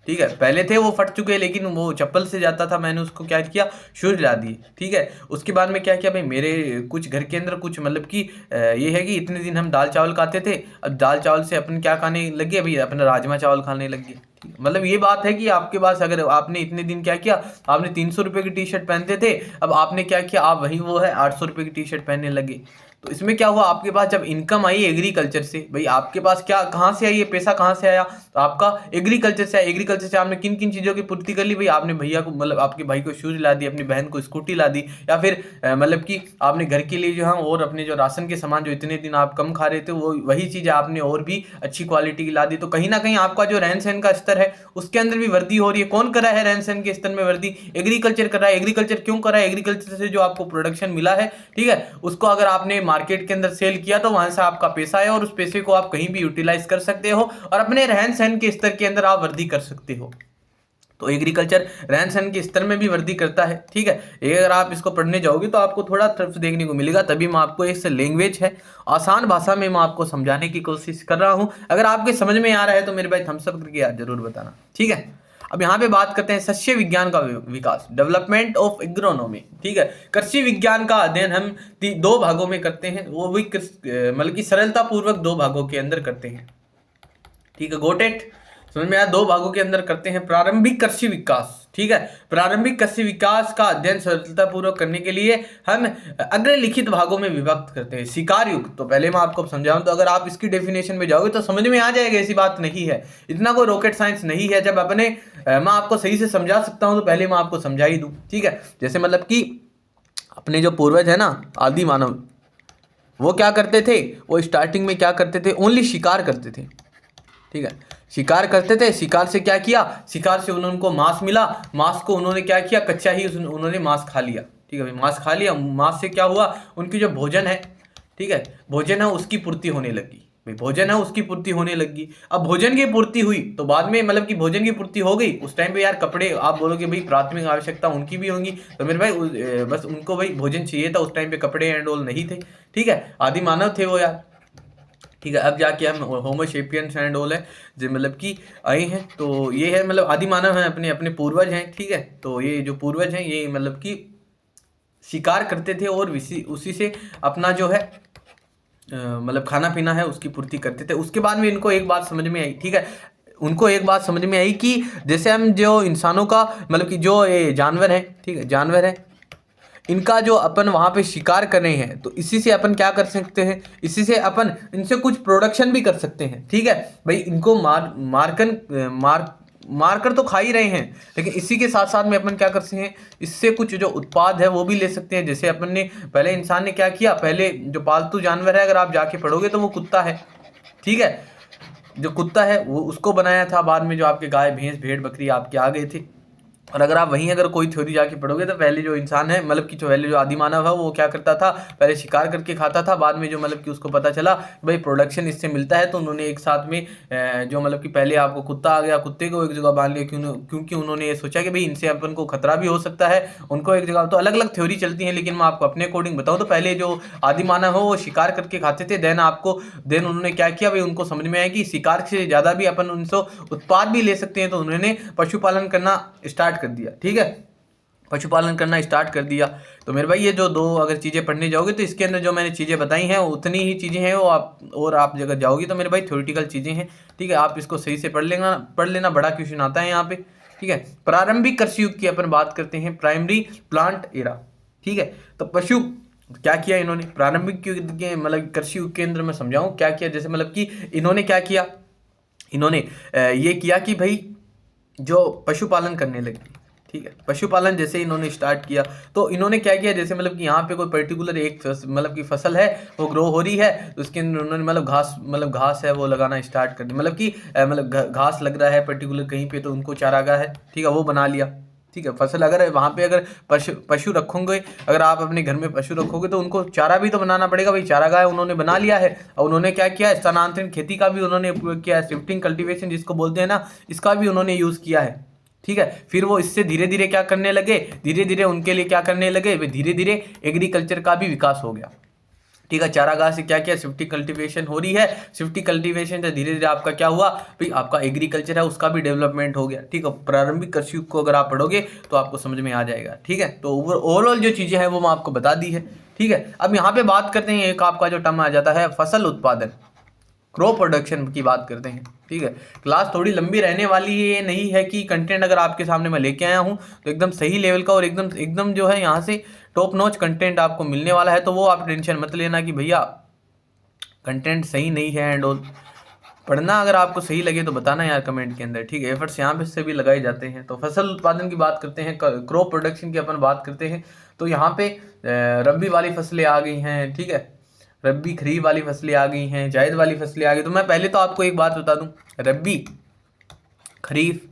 A: ठीक है, पहले थे वो फट चुके लेकिन वो चप्पल से जाता था, मैंने उसको क्या किया, शूज ला दिए, ठीक है। उसके बाद में क्या किया भाई, मेरे कुछ घर के अंदर कुछ मतलब कि ये है कि इतने दिन हम दाल चावल खाते थे, अब दाल चावल से अपन क्या खाने लगे भाई, अपना राजमा चावल खाने लग गए, मतलब ये बात है कि आपके पास अगर आपने इतने दिन क्या किया, आपने 300 रुपये की टी शर्ट पहनते थे, अब आपने क्या किया, आप वही वो है 800 रुपये की टी शर्ट पहनने लगे, तो इसमें क्या हुआ, आपके पास जब इनकम आई एग्रीकल्चर से, भाई आपके पास क्या कहाँ से आई, ये पैसा कहाँ से आया, तो आपका एग्रीकल्चर से आया। एग्रीकल्चर से आपने किन किन चीज़ों की पूर्ति कर ली, भाई आपने भैया को मतलब आपके भाई को शूज ला दी, अपनी बहन को स्कूटी ला दी, या फिर मतलब कि आपने घर के लिए जो है और अपने जो राशन के सामान जो इतने दिन आप कम खा रहे थे वो वही चीज़ें आपने और भी अच्छी क्वालिटी की ला दी। तो कहीं ना कहीं आपका जो रहन सहन का स्तर है उसके अंदर भी वृद्धि हो रही है। कौन कर रहा है रहन सहन के स्तर में वृद्धि, एग्रीकल्चर कर रहा है। एग्रीकल्चर क्यों कर रहा है, एग्रीकल्चर से जो आपको प्रोडक्शन मिला है, ठीक है, उसको अगर आपने मार्केट के अंदर सेल किया तो वहां से आपका पैसा है और उस पैसे को आप कहीं भी यूटिलाइज कर सकते हो और अपने रहन सहन के स्तर के अंदर आप वृद्धि कर सकते हो। तो एग्रीकल्चर रहन सहन के स्तर में भी वृद्धि करता है, ठीक है। ये अगर आप इसको पढ़ने जाओगे तो आपको थोड़ा टफ देखने को मिलेगा, तभी मैं आपको इस लैंग्वेज है आसान भाषा में मैं आपको समझाने की कोशिश कर रहा हूं। अगर आपके समझ में आ रहा है तो मेरे भाई थम्स अप करके यार जरूर बताना, ठीक है। अब यहाँ पे बात करते हैं सस्य विज्ञान का विकास, डेवलपमेंट ऑफ एग्रोनॉमी, ठीक है। कृषि विज्ञान का अध्ययन हम दो भागों में करते हैं, वो भी मतलब कि सरलता पूर्वक दो भागों के अंदर करते हैं, ठीक है। गोट इट, समझ में आया, दो भागों के अंदर करते हैं। प्रारंभिक कृषि विकास, ठीक है, प्रारंभिक कृषि विकास का अध्ययन सरलतापूर्वक करने के लिए हम अग्रलिखित भागों में विभक्त करते हैं। शिकार युग, तो पहले मैं आपको समझाऊं तो अगर आप इसकी डेफिनेशन में जाओगे तो समझ में आ जाएगा, ऐसी बात नहीं है, इतना कोई रॉकेट साइंस नहीं है। जब अपने मैं आपको सही से समझा सकता हूं तो पहले मैं आपको समझा ही दूं, ठीक है। जैसे मतलब कि अपने जो पूर्वज है ना, आदि मानव, वो क्या करते थे, वो स्टार्टिंग में क्या करते थे, ओनली शिकार करते थे, ठीक है, शिकार करते थे। शिकार से क्या किया, शिकार से उनको मांस मिला, मांस को उन्होंने क्या किया, कच्चा ही उन्होंने मांस खा लिया, ठीक है भाई, मांस खा लिया। मांस से क्या हुआ, उनकी जो भोजन है, ठीक है, भोजन है उसकी पूर्ति होने लगी, भाई भोजन है उसकी पूर्ति होने लगी। अब भोजन की पूर्ति हुई तो बाद में मतलब कि भोजन की पूर्ति हो गई, उस टाइम पे यार कपड़े, आप बोलोगे भाई प्राथमिक आवश्यकता उनकी भी होंगी, तो मेरे भाई बस उनको भाई भोजन चाहिए था, उस टाइम पे कपड़े एंड ऑल नहीं थे, ठीक है, आदि मानव थे वो यार, ठीक है। अब जाके हम होमोसेपियंस एंड ऑल है जो मतलब कि आए हैं, तो ये है मतलब आदि मानव हैं, अपने अपने पूर्वज हैं, ठीक है। तो ये जो पूर्वज हैं ये मतलब कि शिकार करते थे और उसी से अपना जो है मतलब खाना पीना है उसकी पूर्ति करते थे। उसके बाद में इनको एक बात समझ में आई, ठीक है, उनको एक बात समझ में आई कि जैसे हम जो इंसानों का मतलब कि जो ये जानवर है, ठीक है, जानवर है, इनका जो अपन वहाँ पे शिकार कर रहे हैं, तो इसी से अपन क्या कर सकते हैं, इसी से अपन इनसे कुछ प्रोडक्शन भी कर सकते हैं, ठीक है भाई। इनको मारकर तो खा ही रहे हैं, लेकिन इसी के साथ साथ में अपन क्या कर सकते हैं, इससे कुछ जो उत्पाद है वो भी ले सकते हैं। जैसे अपन ने पहले इंसान ने क्या किया, पहले जो पालतू जानवर है अगर आप जाके पढ़ोगे तो वो कुत्ता है, ठीक है, जो कुत्ता है वो उसको बनाया था, बाद में जो आपके गाय भैंस भेड़ बकरी आपके आ गए थे। और अगर आप वहीं अगर कोई थ्योरी जाके पढ़ोगे तो पहले जो इंसान है मतलब कि जो पहले जो आदि मानव है वो क्या करता था, पहले शिकार करके खाता था, बाद में जो मतलब कि उसको पता चला भाई प्रोडक्शन इससे मिलता है, तो उन्होंने एक साथ में जो मतलब कि पहले आपको कुत्ता आ गया, कुत्ते को एक जगह बांध लिया, क्योंकि उन्होंने ये सोचा कि भाई इनसे अपन को खतरा भी हो सकता है, उनको एक जगह। तो अलग अलग थ्योरी चलती है, लेकिन मैं आपको अपने अकॉर्डिंग बताऊँ तो पहले जो आदि मानव है वो शिकार करके खाते थे, देन उन्होंने क्या किया भाई, उनको समझ में आया कि शिकार से ज़्यादा भी अपन उनसे उत्पाद भी ले सकते हैं, तो उन्होंने पशुपालन करना स्टार्ट कर दिया, ठीक है, पशुपालन करना स्टार्ट कर दिया। तो मेरे भाई ये जो दो अगर चीज़ें पढ़ने जाओगे तो इसके अंदर जो मैंने चीज़ें बताई हैं उतनी ही चीज़ें हैं वो आप अगर जाओगी तो मेरे भाई थ्योरेटिकल चीज़ें हैं, ठीक है, आप इसको सही से पढ़ लेना, बड़ा क्वेश्चन आता है यहाँ पे, ठीक है। प्रारंभिक कृषि युग की अपन बात करते हैं, प्राइमरी प्लांट एरा, ठीक है। तो पशु क्या किया इन्होंने प्रारंभिक युग के मतलब कृषि युग के अंदर मैं समझाऊँ क्या किया, जैसे मतलब कि इन्होंने क्या किया, इन्होंने ये किया कि भाई जो पशुपालन करने लगे, ठीक है, पशुपालन जैसे इन्होंने स्टार्ट किया तो इन्होंने क्या किया, जैसे मतलब कि यहाँ पे कोई पर्टिकुलर एक मतलब की फसल है वो ग्रो हो रही है, तो उसके अंदर उन्होंने मतलब घास है वो लगाना स्टार्ट कर दी, मतलब कि मतलब घास लग रहा है पर्टिकुलर कहीं पे, तो उनको चारागाह है, ठीक है, वो बना लिया, ठीक है। फसल अगर वहाँ पे अगर पशु रखोगे, अगर आप अपने घर में पशु रखोगे तो उनको चारा भी तो बनाना पड़ेगा भाई, चारागाह उन्होंने बना लिया है। और उन्होंने क्या किया, स्थानांतरण खेती का भी उन्होंने उपयोग किया है, शिफ्टिंग कल्टीवेशन जिसको बोलते हैं ना, इसका भी उन्होंने यूज़ किया है, ठीक है। फिर वो इससे धीरे धीरे क्या करने लगे, धीरे धीरे उनके लिए क्या करने लगे, वे धीरे धीरे एग्रीकल्चर का भी विकास हो गया, ठीक है। चारागाह से क्या किया, शिफ्टिंग कल्टीवेशन हो रही है, शिफ्टिंग कल्टीवेशन से धीरे धीरे आपका क्या हुआ भाई, आपका एग्रीकल्चर है उसका भी डेवलपमेंट हो गया, ठीक है। प्रारंभिक कृषि युग को अगर आप पढ़ोगे तो आपको समझ में आ जाएगा, ठीक है। तो ओवरऑल जो चीज़ें हैं वो मैं आपको बता दी है, ठीक है। अब यहाँ पे बात करते हैं, एक आपका जो टर्म आ जाता है फसल उत्पादन, क्रॉप प्रोडक्शन की बात करते हैं, ठीक है। क्लास थोड़ी लंबी रहने वाली है, ये नहीं है कि कंटेंट अगर आपके सामने मैं लेके आया हूँ तो एकदम सही लेवल का और एकदम जो है यहाँ से टॉप नॉच कंटेंट आपको मिलने वाला है, तो वो आप टेंशन मत लेना कि भैया कंटेंट सही नहीं है एंड ऑल। पढ़ना अगर आपको सही लगे तो बताना यार कमेंट के अंदर, ठीक है। एफर्ट्स यहाँ पे से भी लगाए जाते हैं। तो फसल उत्पादन की बात करते हैं, क्रॉप प्रोडक्शन की अपन बात करते हैं, तो यहाँ पे रबी वाली फसलें आ गई हैं, ठीक है। रबी खरीफ वाली फसलें आ गई हैं, जायद वाली फसलें आ गई। तो मैं पहले तो आपको एक बात बता दूं, रबी, खरीफ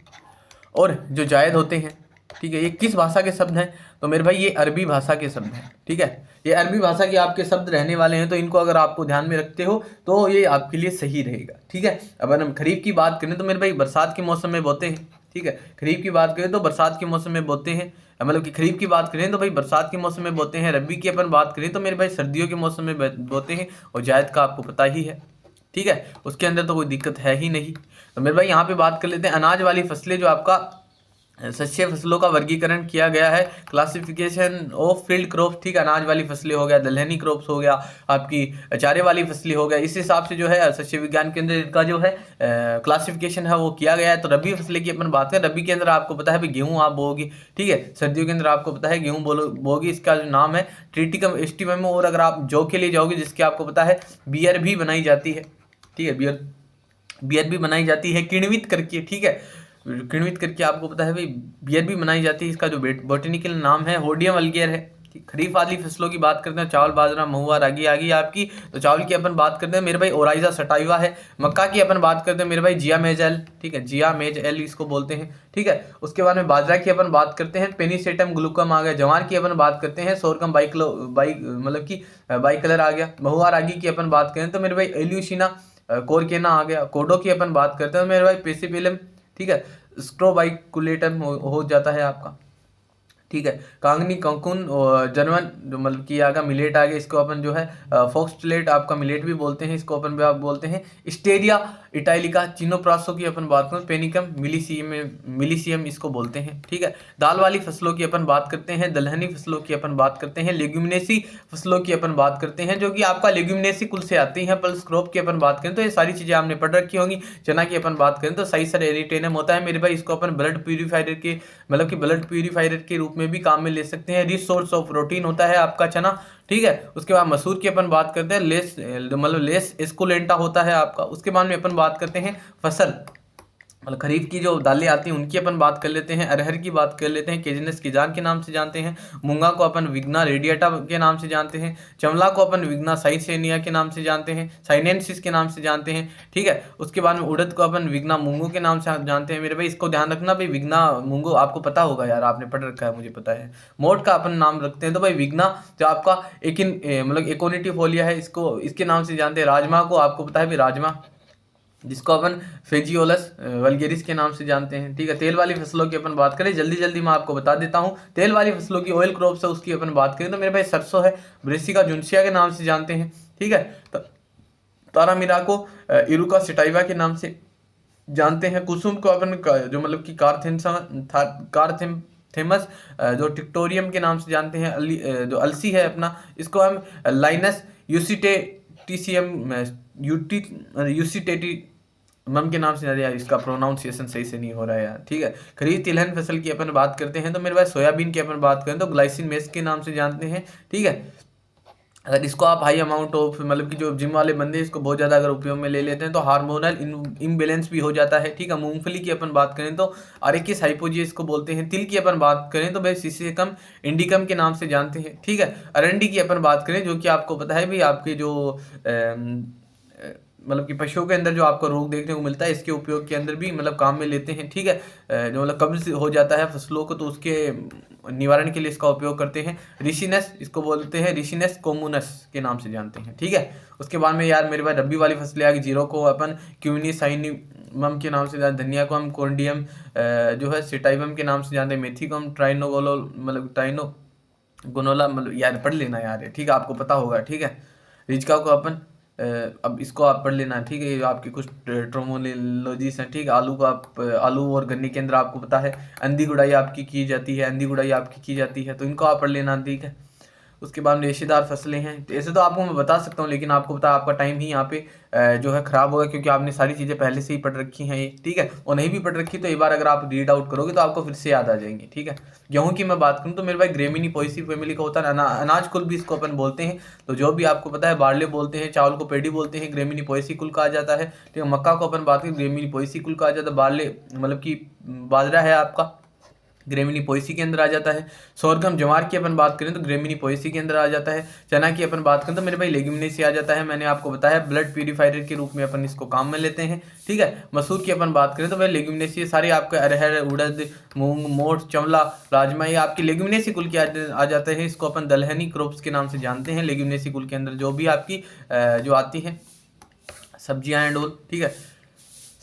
A: और जो जायद होते हैं, ठीक है, ये किस भाषा के शब्द हैं? तो मेरे भाई ये अरबी भाषा के शब्द हैं, ठीक है। ये अरबी भाषा के आपके शब्द रहने वाले हैं, तो इनको अगर आपको ध्यान में रखते हो तो ये आपके लिए सही रहेगा, ठीक है। अब हम खरीफ की बात करें तो मेरे भाई बरसात के मौसम में बोते हैं, ठीक है। खरीफ की बात करें तो बरसात के मौसम में बोते हैं, मतलब कि खरीफ की बात करें तो भाई बरसात के मौसम में बोते हैं। रबी की अपन बात करें तो मेरे भाई सर्दियों के मौसम में बोते हैं। और जायद का आपको पता ही है, ठीक है, उसके अंदर तो कोई दिक्कत है ही नहीं। तो मेरे भाई यहाँ पे बात कर लेते हैं अनाज वाली फसलें, जो आपका शस्य फसलों का वर्गीकरण किया गया है, क्लासिफिकेशन ऑफ फील्ड क्रॉप्स, ठीक है। अनाज वाली फसलें हो गया, दलहनी क्रॉप्स हो गया, आपकी चारे वाली फसलें हो गया, इस हिसाब से जो है शस्य विज्ञान के अंदर इनका जो है क्लासिफिकेशन है वो किया गया है। तो रबी फसलें की अपन बात करें, रबी के अंदर आपको पता है भाई गेहूँ आप बोओगी, ठीक है। सर्दियों के अंदर आपको पता है गेहूँ बोओगी, इसका जो नाम है ट्रिटिकम एस्टिवम। और अगर आप जौ के लिए जाओगे, जिसकी आपको पता है बियर भी बनाई जाती है, ठीक है, बियर भी बनाई जाती है किण्वित करके, ठीक है। किण्वित करके आपको पता है भाई बियर भी बनाई जाती है, इसका जो बॉटनिकल नाम है होडियम वल्गेर है। खरीफ वाली फसलों की बात करते हैं, चावल, बाजरा, महुआ, रागी आ गई आपकी। तो चावल की अपन बात करते हैं मेरे भाई ओराइजा सटाइवा है। मक्का की अपन बात करते हैं मेरे भाई जिया मेजल, ठीक है, जिया मेज एल इसको बोलते हैं, ठीक है। उसके बाद में बाजरा की अपन बात करते हैं पेनिसेटम ग्लूकम आ गया। जवार की अपन बात करते हैं सोरगम मतलब कि बाई कलर आ गया। महुआ रागी की अपन बात करें तो मेरे भाई एल्यूसिना कोरकेना आ गया। कोडो की अपन बात करते हैं मेरे भाई पेसिपिलम, ठीक है, स्ट्रोबाइकुलेटम हो जाता है आपका, ठीक है। कांगनी, कंकुन, जर्मन जो मतलब कि आगा मिलेट आ गया, इसको अपन जो है फॉक्सटेलेट आपका मिलेट भी बोलते हैं, इसको अपन भी आप बोलते हैं। स्टेरिया इटालिका चिनोप्रासो की अपन बात करें, पेनिकम मिलीसियम इसको बोलते हैं, ठीक है। दाल वाली फसलों की अपन बात करते हैं, दलहनी फसलों की अपन बात करते हैं, लेग्यूमिनेसी फसलों की अपन बात करते हैं, जो कि आपका लेग्यूमिनेसी कुल से आती हैं। पल्स क्रॉप की अपन बात करें तो ये सारी चीजें आपने पढ़ रखी होंगी। चना की अपन बात करें तो साइसर एरिटेनम होता है मेरे भाई, इसको अपन ब्लड प्यूरिफायर के मतलब कि ब्लड प्यूरिफायर के रूप में भी काम में ले सकते हैं। रिच सोर्स ऑफ प्रोटीन होता है आपका चना, ठीक है। उसके बाद मसूर की अपन बात करते हैं, लेस एस्कुलेंटा होता है आपका। उसके बाद में अपन बात करते हैं फसल मतलब खरीफ की जो दालें आती हैं उनकी अपन बात कर लेते हैं। अरहर की बात कर लेते हैं, केजनस किजान के नाम से जानते हैं। मूंगा को अपन विग्ना रेडिएटा के नाम से जानते हैं। चमला को अपन विग्ना साइसेनिया के नाम से जानते हैं, साइनेंसिस के नाम से जानते हैं, ठीक है। उसके बाद में उड़द को अपन विग्ना मूंगो के नाम से जानते हैं मेरे भाई, इसको ध्यान रखना भाई, विग्ना मूंगो आपको पता होगा यार, आपने पढ़ रखा है, मुझे पता है। मोट का अपन नाम रखते हैं तो भाई विग्ना जो आपका मतलब एकोनिटिफोलिया है, इसको इसके नाम से जानते हैं। राजमा को आपको पता है भाई, राजमा जिसको अपन फेजियोलस वल्गेरिस के नाम से जानते हैं, ठीक है। तेल वाली फसलों की अपन बात करें, जल्दी जल्दी मैं आपको बता देता हूं। तेल वाली फसलों की ऑयल क्रॉप्स है उसकी अपन बात करें तो मेरे भाई सरसों है, ब्रेसिका जुनसिया के नाम से जानते हैं, ठीक है। तारामीरा को इरुका सिटाइवा के नाम से जानते हैं। कुसुम को अपन जो मतलब कि कार्थेमस जो टिक्टोरियम के नाम से जानते हैं। जो अलसी है अपना, इसको हम लाइनस यूसिटेटी मम के नाम से यार, इसका प्रोनाउंसिएशन सही से नहीं हो रहा है यार, ठीक है। खरीफ तिलहन फसल की अपन बात करते हैं तो मेरे पास सोयाबीन की अपन बात करें तो ग्लाइसिन मेस के नाम से जानते हैं, ठीक है। अगर इसको आप हाई अमाउंट ऑफ मतलब कि जो जिम वाले बंदे इसको बहुत ज़्यादा अगर उपयोग में ले लेते हैं तो हार्मोनल इम्बेलेंस भी हो जाता है, ठीक है। मूंगफली की अपन बात करें तो अरेकिस हाइपोजिया इसको बोलते हैं। तिल की अपन बात करें तो भाई सिसिकम इंडिकम के नाम से जानते हैं, ठीक है। अरंडी की अपन बात करें जो कि आपको पता है भाई, आपके जो मतलब कि पशुओं के अंदर जो आपको रोग देखने को मिलता है, इसके उपयोग के अंदर भी मतलब काम में लेते हैं, ठीक है। जो मतलब कब्ज हो जाता है फसलों को तो उसके निवारण के लिए इसका उपयोग करते हैं। ऋषिनस इसको बोलते हैं, ऋषिनस कोमुनस के नाम से जानते हैं, ठीक है। उसके बाद में यार मेरे पास रबी वाली फसलें आ गई। जीरो को अपन क्यूनी साइनिमम के नाम से जानते, धनिया को हम कोर्डियम जो है सिटाइवम के नाम से जानते हैं। मेथी को हम ट्राइनोगोनोला मतलब यार पढ़ लेना यार, ठीक है, आपको पता होगा, ठीक है। रिचका को अपन अब इसको आप पढ़ लेना, ठीक है, आपकी कुछ ट्रोमोलॉजीज हैं, ठीक है। आलू को आप आलू और गन्ने के अंदर आपको पता है अंधी गुड़ाई आपकी की जाती है, अंधी गुड़ाई आपकी की जाती है, तो इनको आप पढ़ लेना, ठीक है। उसके बाद रेशेदार फसलें हैं। तो ऐसे तो आपको मैं बता सकता हूँ, लेकिन आपको पता आपका टाइम ही यहाँ पे जो है ख़राब होगा, क्योंकि आपने सारी चीज़ें पहले से ही पढ़ रखी हैं ये, ठीक है। और नहीं भी पढ़ रखी तो एक बार अगर आप रीड आउट करोगे तो आपको फिर से याद आ जाएंगे, ठीक है। गेहूँ की मैं बात करूँ तो मेरे भाई ग्रेमिनी पोएसी फैमिली का होता है, अनाज कुल भी इसको अपन बोलते हैं। तो जो भी आपको पता है, बार्ले बोलते हैं, चावल को पेडी बोलते हैं, ग्रेमिनी पोएसी कुल कहा जाता है, ठीक है। मक्का को अपन बात करें, ग्रेमिनी पोएसी कुल कहा जाता है। बार्ले मतलब कि बाजरा है आपका, ग्रेमिनी पोएसी के अंदर आ जाता है। सोरगम जवार की अपन बात करें तो ग्रेमिनी पोएसी के अंदर आ जाता है। चना की अपन बात करें तो मेरे भाई लेग्यूमिनेसी आ जाता है। मैंने आपको बताया ब्लड प्यूरिफायर के रूप में अपन इसको काम में लेते हैं, ठीक है। मसूर की अपन बात करें तो भाई लेग्यूमिनेसी, सारे आपके अरहर, उड़द, मूंग, मोठ, चवला, राजमा, ये आपकी लेग्यूमिनेसी कुल के आ जाते हैं। इसको अपन दलहनी क्रॉप्स के नाम से जानते हैं। लेग्यूमिनेसी कुल के अंदर जो भी आपकी जो आती हैं सब्जियां एंड ऑल, ठीक है,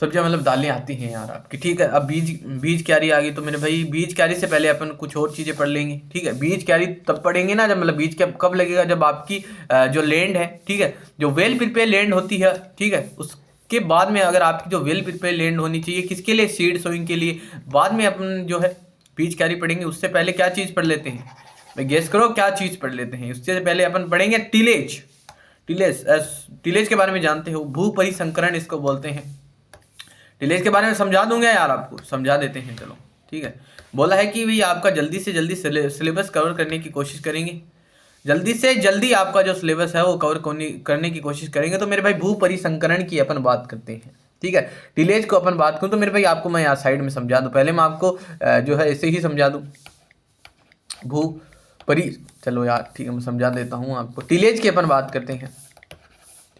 A: सब्जियां मतलब दालें आती हैं यार आपकी, ठीक है। अब बीज क्यारी आ गई, तो मेरे भाई बीज क्यारी से पहले अपन कुछ और चीज़ें पढ़ लेंगे, ठीक है। बीज क्यारी तब पढ़ेंगे ना जब, मतलब बीज कब लगेगा, जब आपकी जो लैंड है, ठीक है, जो वेल प्रिपेयर लैंड होती है, ठीक है, उसके बाद में अगर आपकी जो वेल प्रिपेयर लैंड होनी चाहिए, किसके लिए, सीड सोइंग के लिए, बाद में अपन जो है बीज क्यारी पढ़ेंगे। उससे पहले क्या चीज़ पढ़ लेते हैं भाई, गेस करो क्या चीज़ पढ़ लेते हैं। उससे पहले अपन पढ़ेंगे टिलेज। टिलेज के बारे में जानते हो, भू परिसंकरण इसको बोलते हैं। टिलेज के बारे में समझा दूंगा यार, आपको समझा देते हैं, चलो ठीक है। बोला है कि भाई आपका जल्दी से जल्दी सिलेबस कवर करने की कोशिश करेंगे, जल्दी से जल्दी आपका जो सिलेबस है वो कवर करने की कोशिश करेंगे। तो मेरे भाई भू परिसंकरण की अपन बात करते हैं, ठीक है। टिलेज को अपन बात करूँ तो मेरे भाई आपको मैं यहाँ साइड में समझा दूँ, पहले मैं आपको जो है ऐसे ही समझा दूँ भू परि, चलो यार ठीक है मैं समझा देता हूँ आपको। टिलेज की अपन बात करते हैं,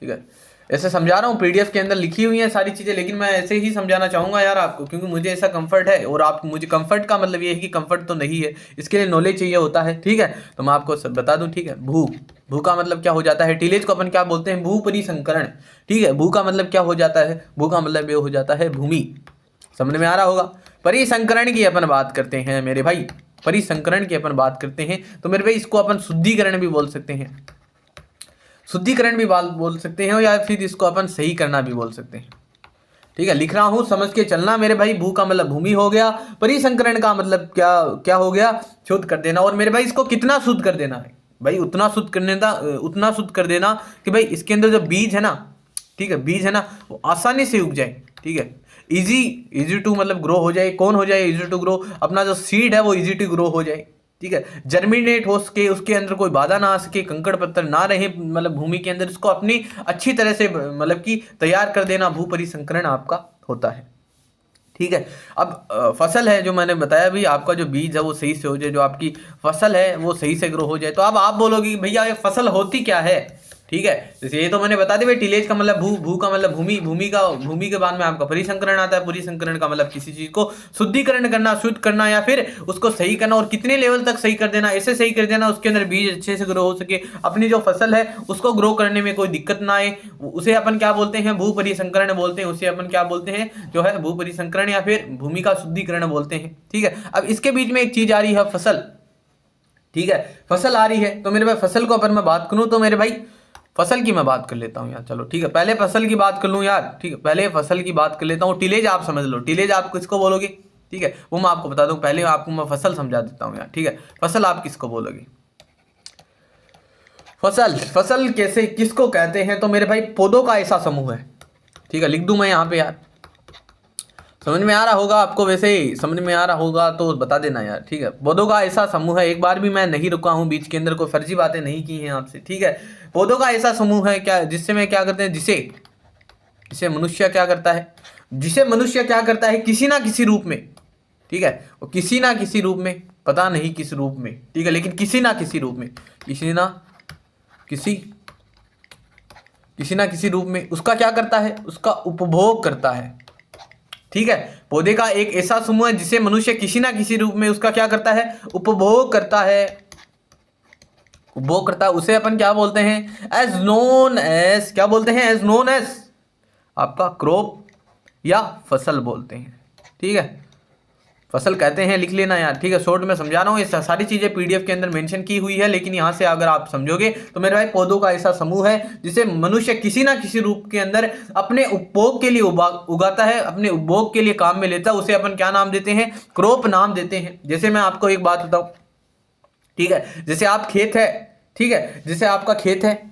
A: ठीक है। ऐसे समझा रहा हूँ, पीडीएफ के अंदर लिखी हुई हैं सारी चीज़ें, लेकिन मैं ऐसे ही समझाना चाहूँगा यार आपको, क्योंकि मुझे ऐसा कंफर्ट है। और आप, मुझे कंफर्ट का मतलब ये है कि कंफर्ट तो नहीं है, इसके लिए नॉलेज चाहिए होता है, ठीक है। तो मैं आपको सब बता दूँ, ठीक है। भू का मतलब क्या हो जाता है, टिलेज को अपन क्या बोलते हैं, भू परिसंकरण, ठीक है। भू का मतलब क्या हो जाता है, भू का मतलब ये हो जाता है भूमि, समझ में आ रहा होगा। परिसंकरण की अपन बात करते हैं मेरे भाई, परिसंकरण की अपन बात करते हैं। तो मेरे भाई इसको अपन शुद्धिकरण भी बोल सकते हैं, शुद्धिकरण भी बोल सकते हैं, या फिर इसको अपन सही करना भी बोल सकते हैं, ठीक है। लिख रहा हूं, समझ के चलना मेरे भाई। भू का मतलब भूमि हो गया, परिसंकरण का मतलब क्या हो गया, शुद्ध कर देना। और मेरे भाई इसको कितना शुद्ध कर देना है भाई, उतना शुद्ध कर देना कि भाई इसके अंदर जो बीज है ना, ठीक है, बीज है ना, वो आसानी से उग जाए, ठीक है। इजी टू मतलब ग्रो हो जाए, कौन हो जाए, इजी टू ग्रो, अपना जो सीड है वो इजी टू ग्रो हो जाए, ठीक है। जर्मिनेट हो सके, उसके अंदर कोई बाधा ना आ सके, कंकड़ पत्थर ना रहे मतलब भूमि के अंदर, इसको अपनी अच्छी तरह से मतलब कि तैयार कर देना, भू परिसंकरण आपका होता है, ठीक है। अब फसल है जो मैंने बताया भी, आपका जो बीज है वो सही से हो जाए, जो आपकी फसल है वो सही से ग्रो हो जाए। तो अब आप बोलोगे कि भैया ये फसल होती क्या है, ठीक है। जैसे ये तो मैंने बता दिया भाई, टिलेज का मतलब भू का मतलब भूमि, भूमि के बाद में आपका परिसंकरण आता है। परिसंकरण का मतलब किसी चीज को शुद्धिकरण करना, शुद्ध करना, या फिर उसको सही करना। और कितने लेवल तक सही कर देना, ऐसे सही कर देना उसके अंदर बीज अच्छे से ग्रो हो सके, अपनी जो फसल है उसको ग्रो करने में कोई दिक्कत ना आए, उसे अपन क्या बोलते हैं, भू परिसंकरण बोलते हैं। उसे अपन क्या बोलते हैं, जो है भू परिसंकरण या फिर भूमि का शुद्धिकरण बोलते हैं, ठीक है। अब इसके बीच में एक चीज आ रही है, फसल, ठीक है, फसल आ रही है। तो मेरे भाई फसल को अपन मैं बात करूं तो मेरे भाई फसल की मैं बात कर लेता हूँ यार, चलो ठीक है, पहले फसल की बात कर लूँ यार, ठीक है, पहले फसल की बात कर लेता हूँ। टिलेज आप समझ लो, टिलेज आप किसको बोलोगे, ठीक है, वो मैं आपको बता दूँ। पहले आपको मैं फसल समझा देता हूँ यार, ठीक है। फसल आप किसको बोलोगे, फसल कैसे, किसको कहते हैं, तो मेरे भाई पौधों का ऐसा समूह है, ठीक है। लिख दूं मैं यहाँ पे यार, समझ में आ रहा होगा आपको, वैसे ही समझ में आ रहा होगा तो बता देना यार, ठीक है। पौधों का ऐसा समूह है, एक बार भी मैं नहीं रुका हूँ बीच के अंदर, कोई फर्जी बातें नहीं की हैं आपसे, ठीक है। पौधों का ऐसा समूह है क्या, जिससे मैं क्या करते हैं, जिसे मनुष्य क्या करता है, किसी ना किसी रूप में, ठीक है, वो किसी ना किसी रूप में, पता नहीं किस रूप में, ठीक है, लेकिन किसी ना किसी रूप में, किसी ना किसी रूप में उसका क्या करता है, उसका उपभोग करता है, ठीक है। पौधे का एक ऐसा समूह है जिसे मनुष्य किसी ना किसी रूप में उसका क्या करता है, उपभोग करता है, उसे अपन क्या बोलते हैं, एज नोन एज आपका क्रॉप या फसल बोलते हैं, ठीक है, फसल कहते हैं, लिख लेना यार, ठीक है। शॉर्ट में समझा रहा हूँ, ये सारी चीजें पीडीएफ के अंदर मेंशन की हुई है, लेकिन यहाँ से अगर आप समझोगे तो मेरे भाई पौधों का ऐसा समूह है जिसे मनुष्य किसी ना किसी रूप के अंदर अपने उपभोग के लिए उगाता है, अपने उपभोग के लिए काम में लेता है, उसे अपन क्या नाम देते हैं, क्रॉप नाम देते हैं। जैसे मैं आपको एक बात बताऊं, ठीक है, जैसे आप खेत है, ठीक है। जैसे आपका खेत है,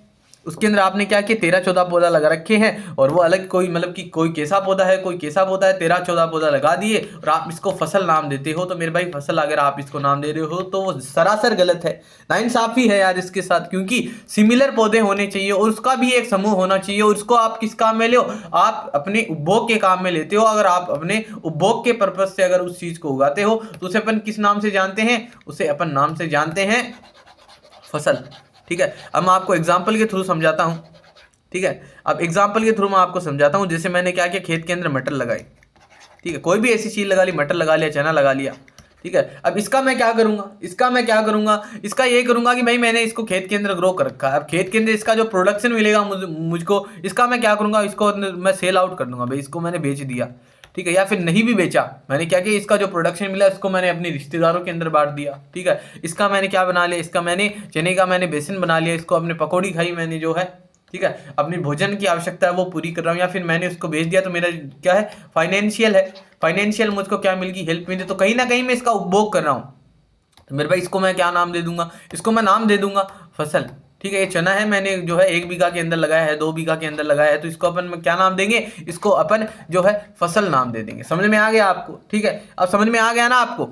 A: उसके अंदर आपने क्या किया, 13-14 पौधा लगा रखे हैं, और वो अलग कोई मतलब कि कोई कैसा पौधा है, कोई कैसा पौधा है, 13-14 पौधा लगा दिए और आप इसको फसल नाम देते हो। तो मेरे भाई फसल अगर आप इसको नाम दे रहे हो तो वो सरासर गलत है, नाइंसाफी है यार इसके साथ, क्योंकि सिमिलर पौधे होने चाहिए और उसका भी एक समूह होना चाहिए। और उसको आप किस काम में ले, आप अपने उपभोग के काम में लेते हो। अगर आप अपने उपभोग के पर्पज से अगर उस चीज को उगाते हो तो उसे अपन किस नाम से जानते हैं, उसे अपन नाम से जानते हैं फसल। ठीक है, अब मैं आपको एग्जाम्पल के थ्रू समझाता हूँ। ठीक है, अब एग्जाम्पल के थ्रू मैं आपको समझाता हूँ। जैसे मैंने क्या किया, खेत के अंदर मटर लगाई। ठीक है, कोई भी ऐसी चीज लगा ली, मटर लगा लिया, चना लगा लिया। ठीक है, अब इसका मैं क्या करूंगा, इसका ये करूंगा कि भाई मैंने इसको खेत के अंदर ग्रो कर रखा है। अब खेत के अंदर इसका जो प्रोडक्शन मिलेगा मुझको, इसका मैं क्या करूंगा, इसको मैं सेल आउट कर दूंगा, भाई इसको मैंने बेच दिया। ठीक है, या फिर नहीं भी बेचा, मैंने क्या किया, इसका जो प्रोडक्शन मिला इसको मैंने अपने रिश्तेदारों के अंदर बांट दिया। ठीक है, इसका मैंने क्या बना लिया, इसका मैंने चने का मैंने बेसन बना लिया, इसको अपने पकौड़ी खाई मैंने जो है। ठीक है, अपनी भोजन की आवश्यकता है वो पूरी कर रहा हूँ, या फिर मैंने उसको बेच दिया तो मेरा क्या है, फाइनेंशियल है, फाइनेंशियल मुझको क्या मिल गई, हेल्प मिली। तो कहीं ना कहीं मैं इसका उपभोग कर रहा हूँ। तो मेरे भाई इसको मैं क्या नाम दे दूंगा, इसको मैं नाम दे दूंगा फसल। ठीक है, ये चना है, मैंने जो है 1 बीघा के अंदर लगाया है, 2 बीघा के अंदर लगाया है, तो इसको अपन क्या नाम देंगे, इसको अपन जो है फसल नाम दे देंगे। समझ में आ गया आपको? ठीक है, अब समझ में आ गया ना आपको?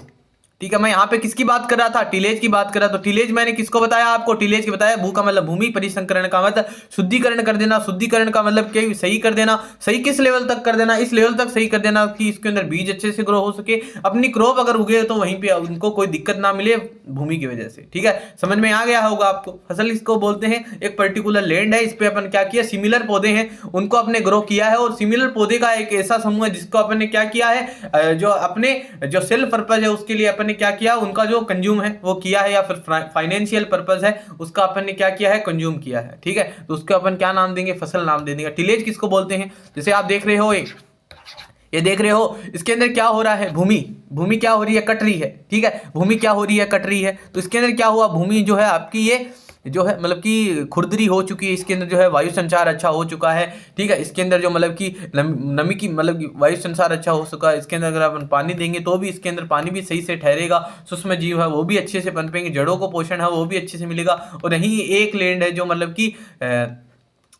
A: ठीक है, मैं यहाँ पे किसकी बात कर रहा था, टिलेज की बात कर रहा था। तो टिलेज मैंने किसको बताया आपको, टिलेज के बताया, भू का मतलब भूमि, परिसंकरण का मतलब शुद्धिकरण कर देना, शुद्धिकरण का मतलब क्या, सही कर देना। सही किस लेवल तक कर देना, इस लेवल तक सही कर देना कि इसके अंदर बीज अच्छे से ग्रो हो सके, अपनी क्रॉप अगर उगे तो वहीं पे उनको कोई दिक्कत ना मिले भूमि की वजह से। ठीक है, समझ में आ गया होगा आपको। फसल इसको बोलते हैं, एक पर्टिकुलर लैंड है, इस पे अपन क्या किया, सिमिलर पौधे हैं उनको अपने ग्रो किया है। और सिमिलर पौधे का एक ऐसा समूह है जिसको अपन ने क्या किया है, जो अपने जो सेल्फ पर्पज है उसके लिए अपन ने क्या किया, उनका जो कंज्यूम है वो किया है, या फिर फाइनेंशियल पर्पज है उसका अपन ने क्या किया है, कंज्यूम किया है। ठीक है, तो उसको अपन क्या नाम देंगे, फसल नाम दे देंगे। टिलेज किसको बोलते हैं, जैसे आप देख रहे हो ये देख रहे हो, इसके अंदर क्या हो रहा है, भूमि क्या हो रही है, कट रही है। ठीक है, भूमि क्या हो रही है, कट रही है। तो इसके अंदर क्या हुआ, भूमि जो है आपकी ये जो है मतलब कि खुरदरी हो चुकी है, इसके अंदर जो है वायु संचार अच्छा हो चुका है। ठीक है, इसके अंदर जो मतलब कि नमी की मतलब कि वायु संचार अच्छा हो चुका है। इसके अंदर अगर अपन पानी देंगे तो भी इसके अंदर पानी भी सही से ठहरेगा, सूक्ष्म जीव है वो भी अच्छे से पनपेंगे, जड़ों को पोषण है वो भी अच्छे से मिलेगा। और यही एक लैंड है जो मतलब कि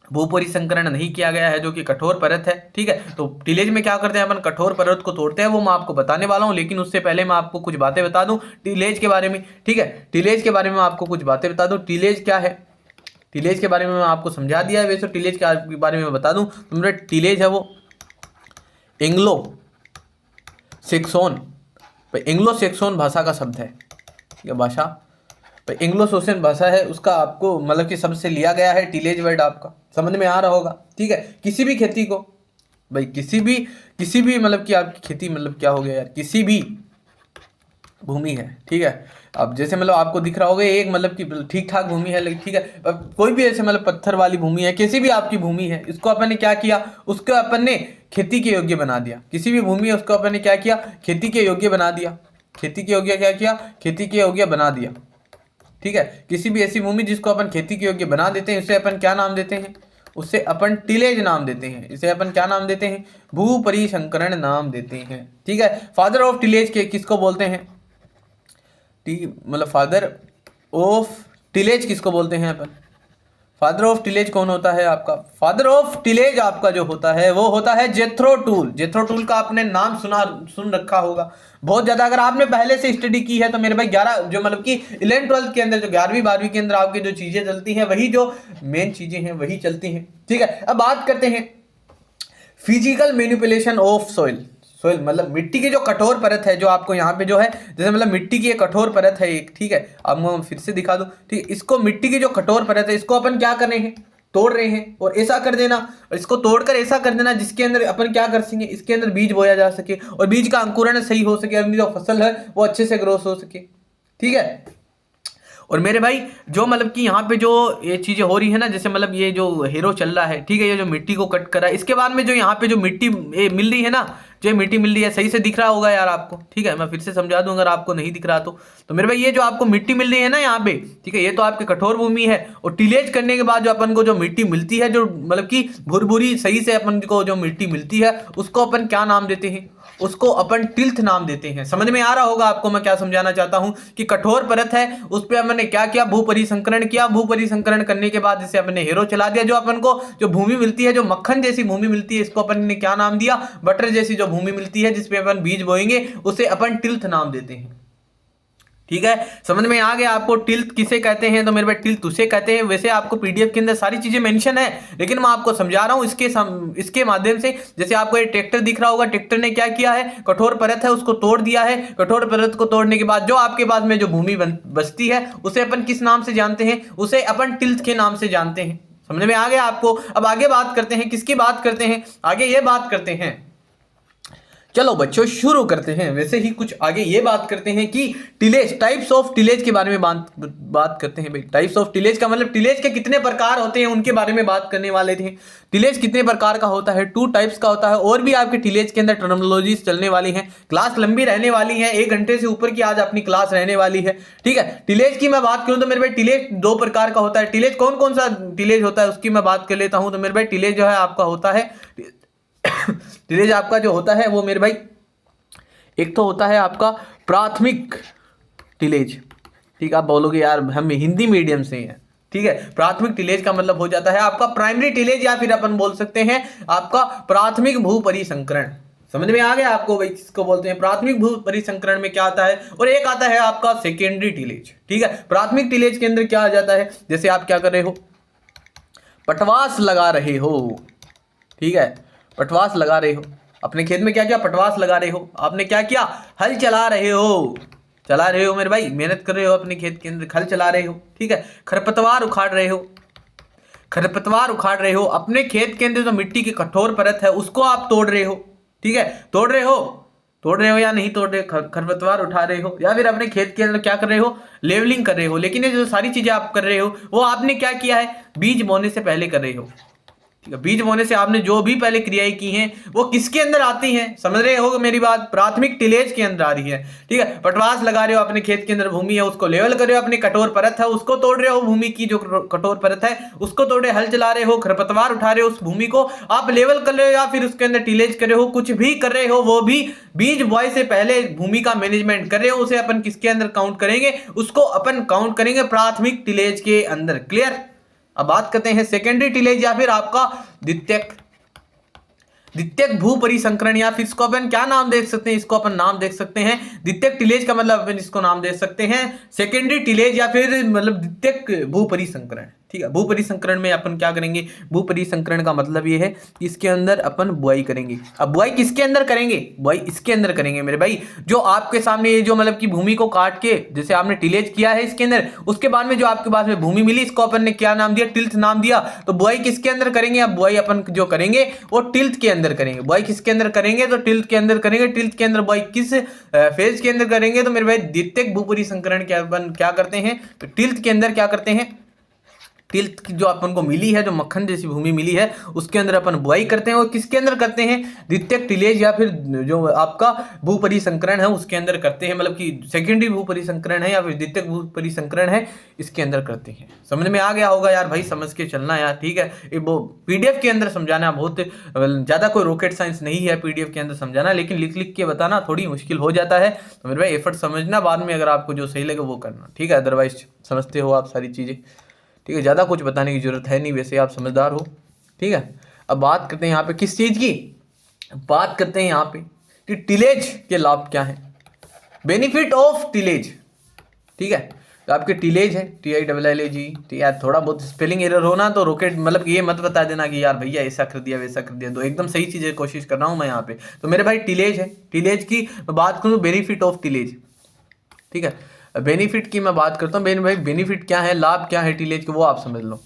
A: भू परिसंकरण नहीं किया गया है, जो कि कठोर परत है। ठीक है, तो टिलेज में क्या करते हैं अपन, कठोर परत को तोड़ते हैं, वो मैं आपको बताने वाला हूं। लेकिन उससे पहले मैं आपको कुछ बातें बता दूं टिलेज के बारे में। ठीक है, टिलेज के बारे में आपको कुछ बातें बता दूं, टिलेज क्या है, टिलेज के बारे में मैं आपको समझा दिया है। वैसे टिलेज के बारे में बता दूं तो मेरा टिलेज है वो एंग्लो सेक्सोन भाषा का शब्द है। ठीक है, भाषा एंग्लो सैक्सन भाषा है, उसका आपको मतलब कि सबसे लिया गया है टिलेज वर्ड, आपका समझ में आ रहा होगा। ठीक है, किसी भी खेती को भाई किसी भी मतलब कि आपकी खेती मतलब क्या हो गया यार, किसी भी भूमि है। ठीक है, अब जैसे मतलब आपको दिख रहा होगा एक मतलब कि ठीक ठाक भूमि है, लेकिन ठीक है, अब कोई भी ऐसे मतलब पत्थर वाली भूमि है, किसी भी आपकी भूमि है, इसको अपन ने क्या किया, उसको अपन ने खेती के योग्य बना दिया। किसी भी भूमि है उसको अपन ने क्या किया, खेती के योग्य बना दिया। खेती के योग्य क्या किया, खेती के योग्य बना दिया। ठीक है, किसी भी ऐसी भूमि जिसको अपन खेती के योग्य बना देते हैं उसे अपन क्या नाम देते हैं, उसे अपन टिलेज नाम देते हैं। इसे अपन क्या नाम देते हैं, भू परिसंकरण नाम देते हैं। ठीक है, फादर ऑफ टिलेज के किसको बोलते हैं, मतलब फादर ऑफ टिलेज किसको बोलते हैं अपन, फादर ऑफ टिलेज कौन होता है आपका, फादर ऑफ टिलेज आपका जो होता है वो होता है जेथ्रो टूल। जेथ्रो टूल का आपने नाम सुन रखा होगा बहुत ज्यादा, अगर आपने पहले से स्टडी की है तो मेरे भाई 11 जो मतलब कि 11th 12th के अंदर जो 11वीं 12वीं के अंदर आपकी जो चीजें चलती हैं वही जो मेन चीजें हैं वही चलती हैं। ठीक है, अब बात करते हैं फिजिकल मैनिपुलेशन ऑफ सोइल मतलब मिट्टी की जो कठोर परत है, जो आपको यहाँ पे जो है जैसे मतलब मिट्टी की एक कठोर परत है एक। ठीक है, अब मैं फिर से दिखा दूं। ठीक है, इसको मिट्टी की जो कठोर परत है इसको अपन क्या कर रहे हैं, तोड़ रहे हैं, और ऐसा कर देना, और इसको तोड़कर ऐसा कर देना जिसके अंदर अपन क्या कर सकें, इसके अंदर बीज बोया जा सके और बीज का अंकुरण सही हो सके, अपनी जो फसल है वो अच्छे से ग्रोथ हो सके। ठीक है, और मेरे भाई जो मतलब कि यहाँ पे जो ये चीजें हो रही है ना, जैसे मतलब ये जो हीरो चल रहा है, ठीक है, ये जो मिट्टी को कट कर रहा है, इसके बाद में जो यहाँ पे जो मिट्टी मिल रही है ना, जो मिट्टी मिल रही है, सही से दिख रहा होगा यार आपको, ठीक है। मैं फिर से समझा दूं अगर आपको नहीं दिख रहा तो मेरे भाई ये जो आपको मिट्टी मिल रही है ना यहाँ पे, ठीक है, ये तो आपकी कठोर भूमि है। और टिलेज करने के बाद जो अपन को जो मिट्टी मिलती है, जो मतलब कि भुरभुरी सही से अपन को जो मिट्टी मिलती है, उसको अपन क्या नाम देते हैं? उसको अपन टिल्थ नाम देते हैं। समझ में आ रहा होगा आपको मैं क्या समझाना चाहता हूं कि कठोर परत है, उस पर हमने क्या किया? भू परिसंकरण किया। भू परिसंकरण करने के बाद इसे अपने हेरो चला दिया। जो अपन को जो भूमि मिलती है, जो मक्खन जैसी भूमि मिलती है, इसको अपन ने क्या नाम दिया? बटर जैसी जो भूमि मिलती है जिसपे अपन बीज बोएंगे, उसे अपन टिल्थ नाम देते हैं। ठीक है, समझ में आ गया आपको टिल्थ किसे कहते हैं? तो मेरे भाई टिल्थ उसे कहते हैं। वैसे आपको पीडीएफ के अंदर सारी चीजें मेंशन है, लेकिन मैं आपको समझा रहा हूं इसके माध्यम से। जैसे आपको ये ट्रैक्टर दिख रहा होगा, ट्रैक्टर ने क्या किया है? कठोर परत है उसको तोड़ दिया है। कठोर परत को तोड़ने के बाद जो आपके पास में जो भूमि बचती है, उसे अपन किस नाम से जानते हैं? उसे अपन टिल्थ के नाम से जानते हैं। समझ में आ गया आपको? अब आगे बात करते हैं, किसकी बात करते हैं? आगे ये बात करते हैं, चलो बच्चों शुरू करते हैं। वैसे ही कुछ आगे ये बात करते हैं कि टिलेज, टाइप्स ऑफ टिलेज के बारे में बात करते हैं। भाई टाइप्स ऑफ टिलेज का मतलब टिलेज के कितने प्रकार होते हैं उनके बारे में बात करने वाले थे। टिलेज कितने प्रकार का होता है? 2 टाइप्स का होता है। और भी आपके टिलेज के अंदर टर्मिनोलॉजीज चलने वाली हैं। क्लास लंबी रहने वाली है, 1 घंटे से ऊपर की आज अपनी क्लास रहने वाली है, ठीक है। टिलेज की मैं बात करूं तो मेरे भाई टिलेज 2 प्रकार का होता है। टिलेज कौन कौन सा टिलेज होता है उसकी मैं बात कर लेता हूं। तो मेरे भाई टिलेज जो है आपका होता है टिलेज आपका जो होता है वो मेरे भाई, एक तो होता है आपका प्राथमिक टिलेज, ठीक। आप बोलोगे यार हम हिंदी मीडियम से हैं, ठीक है। प्राथमिक टिलेज का मतलब हो जाता है आपका प्राइमरी टिलेज, या फिर अपन बोल सकते हैं आपका प्राथमिक भू परिसंकरण। समझ में आ गया आपको? भाई किसको बोलते हैं? प्राथमिक भू परिसंकरण में क्या आता है? और एक आता है आपका सेकेंडरी टिलेज, ठीक है। प्राथमिक टिलेज के अंदर क्या आ जाता है? जैसे आप क्या कर रहे हो? पटवास लगा रहे हो, ठीक है। पटवास लगा रहे हो अपने खेत में, क्या क्या? पटवास लगा रहे हो। आपने क्या किया? हल चला रहे हो मेरे भाई, मेहनत कर रहे हो अपने खेत के अंदर, हल चला रहे हो, ठीक है। खरपतवार उखाड़ रहे हो अपने खेत के अंदर। जो मिट्टी की कठोर परत है उसको आप तोड़ रहे हो, ठीक है। तोड़ रहे हो या नहीं तोड़ रहे? खरपतवार उठा रहे हो, या फिर अपने खेत के अंदर क्या कर रहे हो? लेवलिंग कर रहे हो। लेकिन ये जो सारी चीजें आप कर रहे हो वो आपने क्या किया है? बीज बोने से पहले कर रहे हो, ठीक है। बीज बोने से आपने जो भी पहले क्रियाएं की हैं वो किसके अंदर आती हैं? समझ रहे हो मेरी बात? प्राथमिक टिलेज के अंदर आ रही है, ठीक है। पटवास लगा रहे हो अपने खेत के अंदर, भूमि है उसको लेवल कर रहे हो, अपनी कठोर परत है उसको तोड़ रहे हो, भूमि की जो कठोर परत है उसको तोड़ रहे, हल चला रहे हो, खरपतवार उठा रहे हो, उस भूमि को आप लेवल कर रहे हो, या फिर उसके अंदर टिलेज कर रहे हो, कुछ भी कर रहे हो, वो भी बीज बुआई से पहले भूमि का मैनेजमेंट कर रहे हो। उसे अपन किसके अंदर काउंट करेंगे? उसको अपन काउंट करेंगे प्राथमिक टिलेज के अंदर। क्लियर? अब बात करते हैं सेकेंडरी टिलेज, या फिर आपका द्वितीयक भू परिसंकरण, या फिर इसको अपन क्या नाम देख सकते हैं? इसको अपन नाम देख सकते हैं द्वितीयक टिलेज का मतलब अपन इसको नाम दे सकते हैं सेकेंडरी टिलेज, या फिर मतलब द्वितीयक भू परिसंकरण, ठीक है। भू परिसंकरण में अपन क्या करेंगे? भू परिसंकरण का मतलब ये है कि इसके अंदर अपन बुआई करेंगे। अब बुआई किसके अंदर करेंगे? बुआई इसके अंदर करेंगे मेरे भाई, जो आपके सामने ये जो मतलब कि भूमि को काट के जैसे आपने टिलेज किया है इसके अंदर, उसके बाद में जो आपके पास में भूमि मिली, इसको अपन ने क्या नाम दिया? टिल्थ नाम दिया। तो बुआई किसके अंदर करेंगे? अब बुआई अपन जो करेंगे वो टिल्थ के अंदर करेंगे। बुआई किसके अंदर करेंगे? तो टिल्थ के अंदर करेंगे। टिल्थ के अंदर बुआई किस फेज के अंदर करेंगे? तो मेरे भाई द्वितीयक भू परिसंकरण के अपन क्या करते हैं? तो टिल्थ के अंदर क्या करते हैं? टिल्थ की जो अपन को मिली है, जो मक्खन जैसी भूमि मिली है, उसके अंदर अपन बुआई करते हैं। और किसके अंदर करते हैं? द्वितीयक टिलेज, या फिर जो आपका भू परिसंकरण है उसके अंदर करते हैं। मतलब कि सेकेंडरी भू परिसंकरण है या फिर द्वितीयक भू परिसंकरण है, इसके अंदर करते हैं। समझ में आ गया होगा यार भाई, समझ के चलना यार, ठीक है। वो पीडीएफ के अंदर समझाना बहुत ज़्यादा कोई रॉकेट साइंस नहीं है पीडीएफ के अंदर समझाना, लेकिन लिख लिख के बताना थोड़ी मुश्किल हो जाता है। तो मेरे भाई एफर्ट समझना, बाद में अगर आपको जो सही लगे वो करना, ठीक है। अदरवाइज समझते हो आप सारी चीज़ें, ठीक है। ज़्यादा कुछ बताने की जरूरत है नहीं, वैसे आप समझदार हो, ठीक है। अब बात करते हैं यहाँ पे किस चीज़ की? बात करते हैं यहाँ पे कि टिलेज के लाभ क्या है, बेनिफिट ऑफ टिलेज, ठीक है। तो आपके टिलेज है TILLAG, ठीक है। थोड़ा बहुत स्पेलिंग एरर होना तो रॉकेट मतलब ये मत बता देना कि यार भैया ऐसा कर दिया वैसा कर दिया, तो एकदम सही चीज़ें कोशिश कर रहा हूँ मैं यहाँ पे। तो मेरे भाई टिलेज है, टिलेज की बात करूँ बेनिफिट ऑफ टिलेज, ठीक है। बेनिफिट की मैं बात करता हूँ। भाई बेनिफिट क्या है, लाभ क्या है टिलेज के, वो आप समझ लो।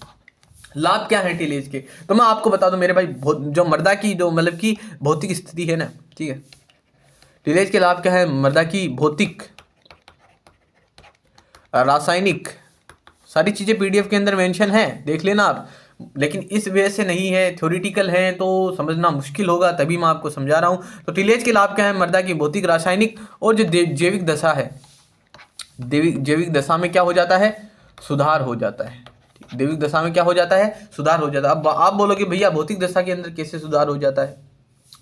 A: लाभ क्या है टिलेज के, तो मैं आपको बता दूं मेरे भाई, जो मृदा की जो मतलब की भौतिक स्थिति है ना, ठीक है। टिलेज के लाभ क्या है? मृदा की भौतिक, रासायनिक, सारी चीजें पीडीएफ के अंदर मेंशन है, देख लेना आप। लेकिन इस वजह से नहीं है, थ्योरेटिकल है तो समझना मुश्किल होगा, तभी मैं आपको समझा रहा हूँ। तो टीलेज के लाभ क्या है? मृदा की भौतिक, रासायनिक और जो जैविक दशा है, जैविक दशा में क्या हो जाता है? सुधार हो जाता है। जैविक दशा में क्या हो जाता है? सुधार हो जाता है। अब आप बोलोगे भैया भौतिक दशा के अंदर कैसे सुधार हो जाता है?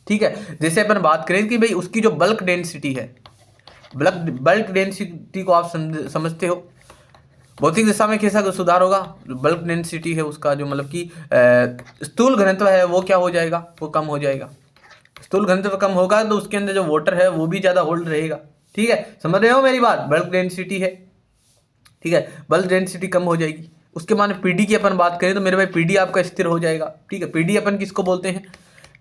A: ठीक है, जैसे अपन बात करें कि भाई उसकी जो बल्क डेंसिटी है, बल्क डेंसिटी को आप समझते हो, भौतिक दशा में कैसा सुधार होगा? बल्क डेंसिटी है उसका, जो मतलब कि स्थूल घनत्व है वो क्या हो जाएगा? वो कम हो जाएगा। स्थूल घनत्व कम होगा तो उसके अंदर जो वाटर है वो भी ज़्यादा होल्ड रहेगा। ठीक है, समझ रहे हो मेरी बात? बल्क डेंसिटी है, ठीक है, बल्क डेंसिटी कम हो जाएगी। उसके बाद पीडी की अपन बात करें तो मेरे भाई पीडी आपका स्थिर हो जाएगा। ठीक है, पीडी अपन किसको बोलते हैं?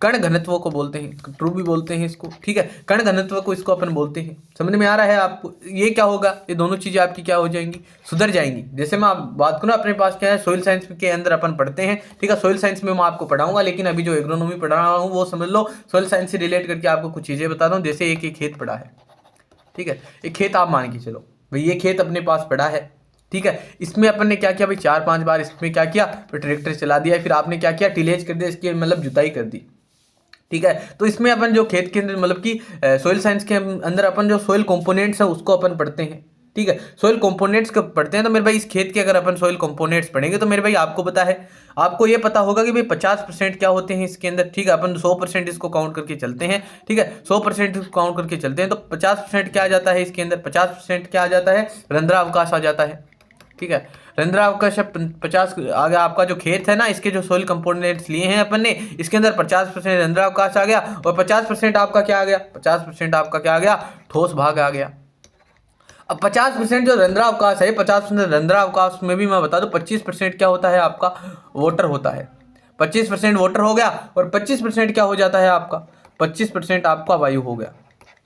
A: कण घनत्व को बोलते हैं, ट्रू भी बोलते हैं इसको। ठीक है, कण घनत्व को इसको अपन बोलते हैं। समझ में आ रहा है आपको? ये क्या होगा? ये दोनों चीजें आपकी क्या हो जाएंगी? सुधर जाएंगी। जैसे मैं आप बात करूँ, अपने पास क्या है, सोइल साइंस के अंदर अपन पढ़ते हैं। ठीक है, सोइल साइंस में मैं आपको पढ़ाऊंगा, लेकिन अभी जो एग्रोनॉमी पढ़ा रहा हूँ वो समझ लो सोइल साइंस से रिलेट करके आपको कुछ चीजें बता रहा हूँ। जैसे एक खेत पड़ा है, ठीक है, एक खेत आप मान के चलो भाई, ये खेत अपने पास पड़ा है। ठीक है, इसमें अपन ने क्या किया भाई? 4-5 बार इसमें क्या किया? तो ट्रैक्टर चला दिया, फिर आपने क्या किया? टिलेज कर दिया, इसकी मतलब जुताई कर दी। ठीक है, तो इसमें अपन जो खेत के अंदर मतलब कि सोइल साइंस के अंदर अपन जो सोइल कंपोनेंट्स हैं उसको अपन पढ़ते हैं। ठीक है, सोइल कंपोनेंट्स को पढ़ते हैं। तो मेरे भाई इस खेत के अगर अपन सोइल कंपोनेंट्स पढ़ेंगे तो मेरे भाई आपको पता है, आपको ये पता होगा कि भाई 50% क्या होते हैं इसके अंदर। ठीक है, अपन 100% इसको काउंट करके चलते हैं। ठीक है, 100% इसको काउंट करके चलते हैं तो 50% क्या आ जाता है इसके अंदर? 50% क्या आ जाता है? रंध्रावकाश आ जाता है। ठीक है, रंध्रावकाश 50 आ गया। आपका जो खेत है ना, इसके जो सोइल कंपोनेंट्स लिए हैं अपन ने, इसके अंदर 50% रंध्रावकाश आ गया और 50% आपका क्या आ गया? 50% आपका क्या आ गया? ठोस भाग आ गया। अब 50% जो रंध्रावकाश है, 50% रंध्रावकाश में भी मैं बता दूं 25% क्या होता है आपका? वाटर होता है। 25% वाटर हो गया और 25% क्या हो जाता है आपका? 25% आपका वायु हो गया।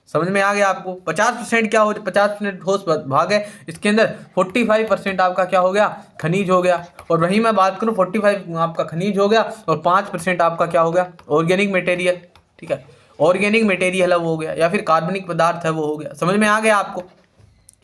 A: समझ में आ गया आपको? 50% क्या हो? 50% ठोस भाग है, इसके अंदर 45% आपका क्या हो गया? खनिज हो गया। और वहीं मैं बात करूं 45 आपका खनिज हो गया और 5% आपका क्या हो गया? Organic material. ठीक है, ऑर्गेनिक मटेरियल है वो हो गया, या फिर कार्बनिक पदार्थ है वो हो गया। समझ में आ गया आपको?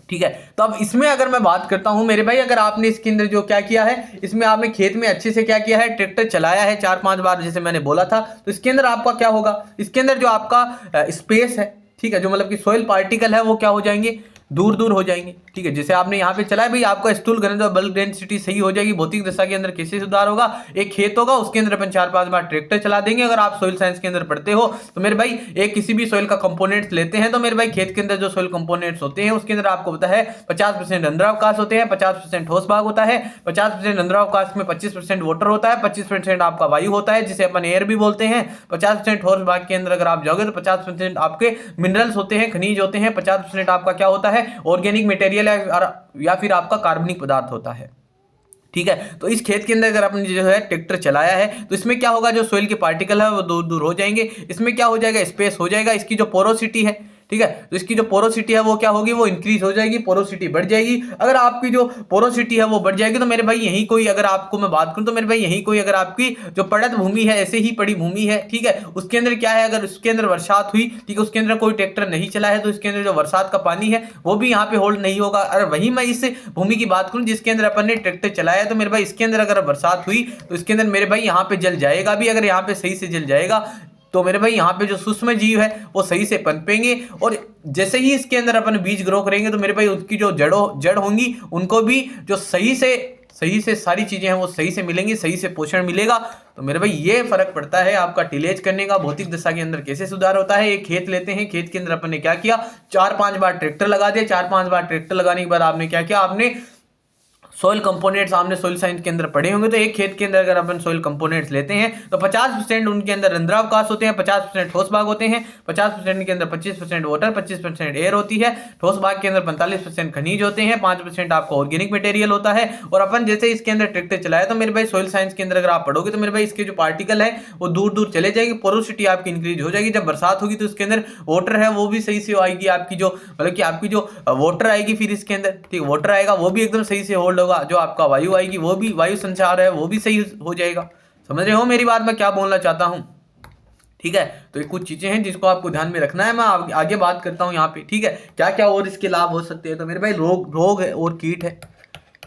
A: ठीक है, तो अब इसमें अगर मैं बात करता हूं मेरे भाई, अगर आपने इसके अंदर जो क्या किया है, इसमें आपने खेत में अच्छे से क्या किया है? ट्रैक्टर चलाया है 4-5 बार, जैसे मैंने बोला था, तो इसके अंदर आपका क्या होगा? इसके अंदर जो आपका स्पेस है, ठीक है, जो मतलब कि सोइल पार्टिकल है वो क्या हो जाएंगे? दूर दूर हो जाएंगे। ठीक है, जैसे आपने यहाँ पे चलाया भाई, आपका स्थूल घनत्व बल्क डेंसिटी सही हो जाएगी। भौतिक दशा के अंदर कैसे सुधार होगा? एक खेत होगा, उसके अंदर अपन 4-5 बार ट्रैक्टर चला देंगे। अगर आप सोइल साइंस के अंदर पढ़ते हो तो मेरे भाई एक किसी भी सोइल का कंपोनेंट्स लेते हैं तो मेरे भाई खेत के अंदर जो सोइल कंपोनेंट्स होते हैं उसके अंदर आपको पता है 50% रंध्रावकाश होते हैं, 50% ठोस भाग होता है, 50% रंध्रावकाश में 25% वाटर होता है, 25% आपका वायु होता है जिसे अपन एयर भी बोलते हैं। 50% ठोस भाग के अंदर अगर आप जाओगे तो 50% आपके मिनरल्स होते हैं, खनिज होते हैं, 50% आपका क्या होता है? ऑर्गेनिक मटेरियल या फिर आपका कार्बनिक पदार्थ होता है। ठीक है, तो इस खेत के अंदर अगर आपने जो है ट्रैक्टर चलाया है तो इसमें क्या होगा? जो सोइल के पार्टिकल है वो दूर दूर हो जाएंगे। इसमें क्या हो जाएगा? स्पेस हो जाएगा। इसकी जो पोरोसिटी है, ठीक है, तो इसकी जो पोरोसिटी है वो क्या होगी? वो इंक्रीज हो जाएगी, पोरोसिटी बढ़ जाएगी। अगर आपकी जो पोरोसिटी है वो बढ़ जाएगी तो मेरे भाई यहीं कोई, अगर आपको मैं बात करूं तो मेरे भाई यहीं कोई, अगर आपकी जो पड़त भूमि है, ऐसे ही पड़ी भूमि है, ठीक है, उसके अंदर क्या है? अगर उसके अंदर बरसात हुई, ठीक है, उसके अंदर कोई ट्रैक्टर नहीं चला है तो इसके अंदर जो बरसात का पानी है वो भी यहाँ पे होल्ड नहीं होगा। अगर वहीं मैं इस भूमि की बात करूं जिसके अंदर अपन ने ट्रैक्टर चलाया तो मेरे भाई इसके अंदर अगर बरसात हुई तो इसके अंदर मेरे भाई यहाँ पे जल जाएगा भी। अगर यहाँ पे सही से जल जाएगा तो मेरे भाई यहाँ पे जो सूक्ष्म जीव है वो सही से पनपेंगे और जैसे ही इसके अंदर अपन बीज ग्रो करेंगे तो मेरे भाई उसकी जो जड़ होंगी उनको भी जो सही से सारी चीजें हैं वो सही से मिलेंगी, सही से पोषण मिलेगा। तो मेरे भाई ये फर्क पड़ता है आपका टिलेज करने का। भौतिक दशा के अंदर कैसे सुधार होता है? एक खेत लेते हैं, खेत के अंदर अपन ने क्या किया? 4-5 बार ट्रैक्टर लगा दिया। 4-5 बार ट्रैक्टर लगाने के बाद आपने क्या किया? आपने सोइल कंपोनेंट्स आपने सोइल साइंस के अंदर पढ़े होंगे। तो एक खेत के अंदर अगर अपन सोइल कंपोनेंट्स लेते हैं तो 50% उनके अंदर रंध्रावकाश होते हैं, 50% ठोस भाग होते हैं, 50% के अंदर 25% वाटर, 25% एयर होती है, ठोस भाग के अंदर 45% खनिज होते हैं, 5% आपका ऑर्गेनिक मटेरियल होता है। और अपन जैसे इसके अंदर ट्रैक्टर चलाया तो मेरे भाई सोइल साइंस के अंदर अगर आप पढ़ोगे तो मेरे भाई इसके जो पार्टिकल है वो दूर दूर चले जाएंगे, पोरोसिटी आपकी इंक्रीज हो जाएगी। जब बरसात होगी तो इसके अंदर वाटर है वो भी सही से आएगी, आपकी जो मतलब कि आपकी जो वाटर आएगी फिर इसके अंदर, ठीक, वाटर आएगा वो भी एकदम सही से होल्ड होगा। जो आपका वायु आएगी वो भी, वायु संचार है वो भी सही हो जाएगा। समझ रहे हो मेरी बात मैं क्या बोलना चाहता हूं? ठीक है, तो ये कुछ चीजें हैं जिसको आपको ध्यान में रखना है। मैं आगे बात करता हूं यहाँ पे। ठीक है, क्या क्या और इसके लाभ हो सकते हैं? तो मेरे भाई रोग है और कीट है।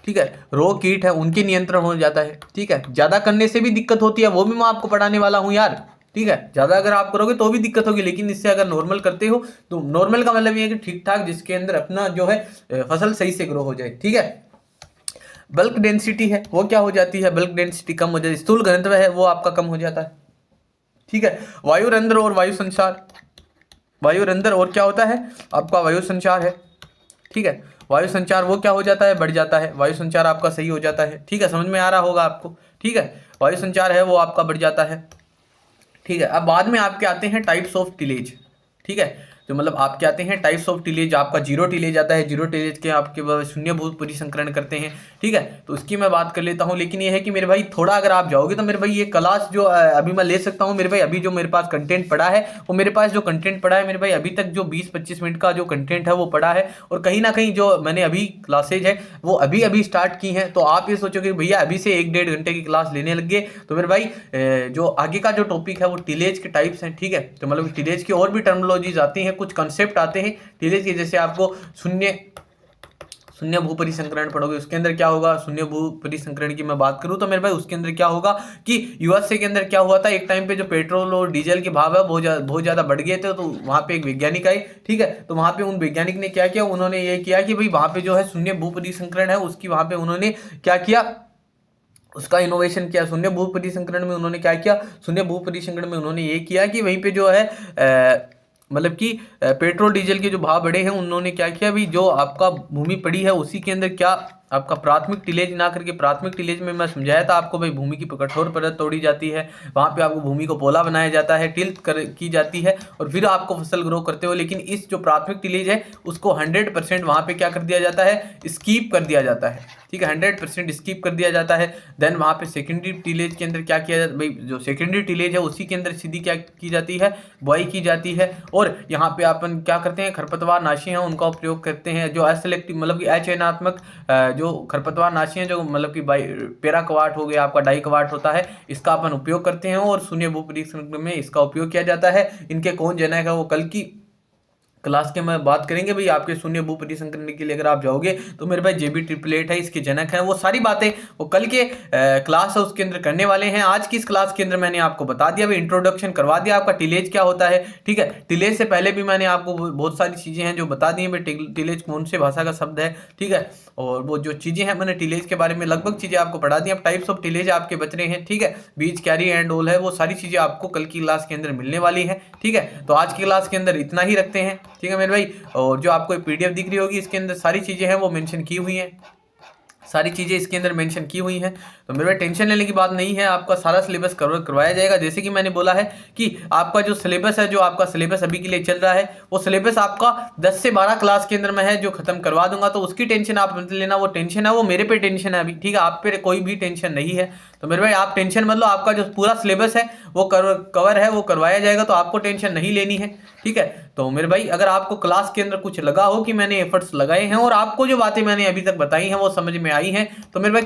A: ठीक है, रोग कीट है उनके नियंत्रण हो जाता है। ठीक है, ज्यादा करने से भी दिक्कत होती है, वो भी मैं आपको पढ़ाने वाला हूं यार। ठीक है, ज्यादा अगर आप करोगे तो भी दिक्कत होगी, लेकिन इससे अगर नॉर्मल करते हो तो नॉर्मल का मतलब ये है कि ठीक ठाक, जिसके अंदर अपना जो है फसल सही से ग्रो हो जाए। ठीक है, बल्क डेंसिटी है वो क्या हो जाती है, बल्क डेंसिटी कम हो जाती है, स्थूल घनत्व है वो आपका कम हो जाता है। ठीक है, वायु रंध्र और वायु संचार, वायु रंध्र और क्या होता है आपका वायु संचार है। ठीक है, वायु संचार वो क्या हो जाता है, बढ़ जाता है, वायु संचार आपका सही हो जाता है। ठीक है, समझ में आ रहा होगा आपको। ठीक है, वायु संचार है वो आपका बढ़ जाता है। ठीक है, अब बाद में आपके आते हैं टाइप्स ऑफ टिलेज। ठीक है, तो मतलब आपके आते हैं टाइप्स ऑफ टिलेज, आपका जीरो टिलेज आता है, जीरो टिलेज के आपके शून्य भूत परिसंकरण करते हैं। ठीक है, तो उसकी मैं बात कर लेता हूं, लेकिन ये है कि मेरे भाई थोड़ा अगर आप जाओगे तो मेरे भाई ये क्लास जो अभी मैं ले सकता हूं मेरे भाई, अभी जो मेरे पास कंटेंट पड़ा है वो मेरे पास जो कंटेंट पड़ा है मेरे भाई, अभी तक जो 20-25 मिनट का जो कंटेंट है वो पड़ा है, और कहीं ना कहीं जो मैंने अभी क्लासेज है वो अभी अभी स्टार्ट की हैं। तो आप ये सोचोगे भैया अभी से 1-1.5 घंटे की क्लास लेने लग गए, तो मेरे भाई जो आगे का जो टॉपिक है वो टिलेज के टाइप्स हैं। ठीक है, तो मतलब टिलेज की और भी टर्मिनोलॉजीज आती हैं, कुछ कंसेप्ट आते हैं टिलेज के, जैसे आपको शून्य भू परिसंकरण पढ़ोगे, उसके अंदर क्या होगा, शून्य भू परिसंकरण की मैं बात करूं तो मेरे भाई उसके अंदर क्या होगा कि यूएसए के अंदर क्या हुआ था, एक टाइम पे जो पेट्रोल और डीजल के भाव है बहुत ज्यादा बढ़ गए थे, तो वहां पे एक वैज्ञानिक आए। ठीक है, तो वहां पे उन वैज्ञानिक ने क्या किया, उन्होंने ये किया कि भाई वहां पे जो है शून्य भू परिसंकरण है उसकी वहां पे उन्होंने क्या किया, उसका इनोवेशन किया। शून्य भू परिसंकरण में उन्होंने क्या किया, शून्य भू परिसंकरण में उन्होंने ये किया कि वहीं पे जो है मतलब कि पेट्रोल डीजल के जो भाव बढ़े हैं, उन्होंने क्या किया, भी जो आपका भूमि पड़ी है उसी के अंदर क्या आपका प्राथमिक टिलेज ना करके, प्राथमिक टिलेज में मैं समझाया था आपको भाई, भूमि की कठोर परत तोड़ी जाती है, वहां पे आपको भूमि को पोला बनाया जाता है, टिल्ट की जाती है, और फिर आपको फसल ग्रो करते हो। लेकिन इस जो प्राथमिक टिलेज है उसको 100% वहां पे क्या कर दिया जाता है, स्कीप कर दिया जाता है। ठीक है, 100% स्कीप कर दिया जाता है। देन वहां पे सेकेंडरी टिलेज के अंदर क्या किया जाता है भाई, जो सेकेंडरी टिलेज है उसी के अंदर सीधी क्या की जाती है, बुआई की जाती है। और यहाँ पे अपन क्या करते हैं, खरपतवार नाशी हैं उनका उपयोग करते हैं, जो असेलेक्टिव मतलब कि अचयनात्मक जो खरपतवार नाशी हैं, जो मतलब कि पेरा कवाट हो गया आपका, डाई कवाट होता है, इसका अपन उपयोग करते हैं, और शून्य भू परिसंकरण में इसका उपयोग किया जाता है। इनके कौन जनक है वो कल की क्लास के में बात करेंगे भाई। आपके शून्य भू परिसंकरण के लिए अगर आप जाओगे तो मेरे भाई जेबी ट्रिपलेट है, इसके जनक है, वो सारी बातें वो कल के क्लास है उसके अंदर करने वाले हैं। आज की इस क्लास के अंदर मैंने आपको बता दिया भाई, इंट्रोडक्शन करवा दिया आपका, टिलेज क्या होता है। ठीक है, टिलेज से पहले भी मैंने आपको बहुत सारी चीजें हैं जो बता दी है भाई, टिलेज कौन से भाषा का शब्द है। ठीक है, और वो जो चीजें हैं मैंने टिलेज के बारे में लगभग चीजें आपको पढ़ा दी। अब टाइप्स ऑफ टिलेज आपके बच रहे हैं। ठीक है, बीज, कैरी एंड ऑल है, वो सारी चीजें आपको कल की क्लास के अंदर मिलने वाली है। ठीक है, तो आज की क्लास के अंदर इतना ही रखते हैं। ठीक है मेरे भाई, और जो आपको पीडीएफ दिख रही होगी इसके अंदर सारी चीजें हैं वो मेंशन की हुई हैं, सारी चीजें इसके अंदर मेंशन की हुई हैं। तो मेरे भाई टेंशन लेने की बात नहीं है, आपका सारा सिलेबस कवर करवाया जाएगा। जैसे कि मैंने बोला है कि आपका जो सिलेबस है, जो आपका सिलेबस अभी के लिए चल रहा है, वो सिलेबस आपका 10 से 12 क्लास के अंदर में है जो खत्म करवा दूंगा। तो उसकी टेंशन आप मत लेना, वो टेंशन है वो मेरे पे टेंशन है अभी। ठीक है, आप पे कोई भी टेंशन नहीं है। तो मेरे भाई आप टेंशन मत लो, आपका जो पूरा सिलेबस है वो कवर है, वो करवाया जाएगा, तो आपको टेंशन नहीं लेनी है। ठीक है, तो मेरे भाई अगर आपको क्लास के अंदर कुछ लगा हो कि मैंने एफर्ट्स लगाए हैं और आपको जो बातें मैंने अभी तक बताई हैं वो समझ में आई हैं, तो मेरे भाई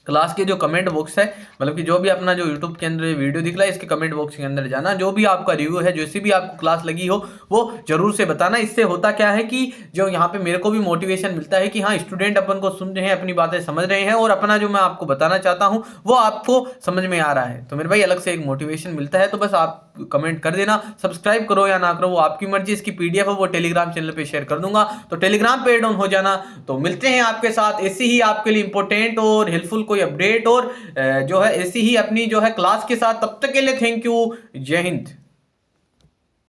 A: क्लास के जो कमेंट बॉक्स है, मतलब कि जो भी अपना जो यूट्यूब के अंदर वीडियो दिख रहा है इसके कमेंट बॉक्स के अंदर जाना, जो भी आपका रिव्यू है, जैसी भी आपको क्लास लगी हो वो जरूर से बताना। इससे होता क्या है कि जो यहाँ पे मेरे को भी मोटिवेशन मिलता है कि हाँ स्टूडेंट अपन को सुन रहे हैं, अपनी बातें समझ रहे हैं, और अपना जो मैं आपको बताना चाहता हूँ वो आपको समझ में आ रहा है। तो मेरे भाई अलग से एक मोटिवेशन मिलता है। तो बस आप कमेंट कर देना, सब्सक्राइब करो या ना करो वो आपकी मर्जी। इसकी पीडीएफ है वो टेलीग्राम चैनल पे शेयर कर दूंगा, तो टेलीग्राम पे एड ऑन हो जाना। तो मिलते हैं आपके साथ ऐसी ही आपके लिए इंपॉर्टेंट और हेल्पफुल कोई अपडेट और जो है ऐसी ही अपनी जो है क्लास के साथ। तब तक के लिए थैंक यू, जय हिंद।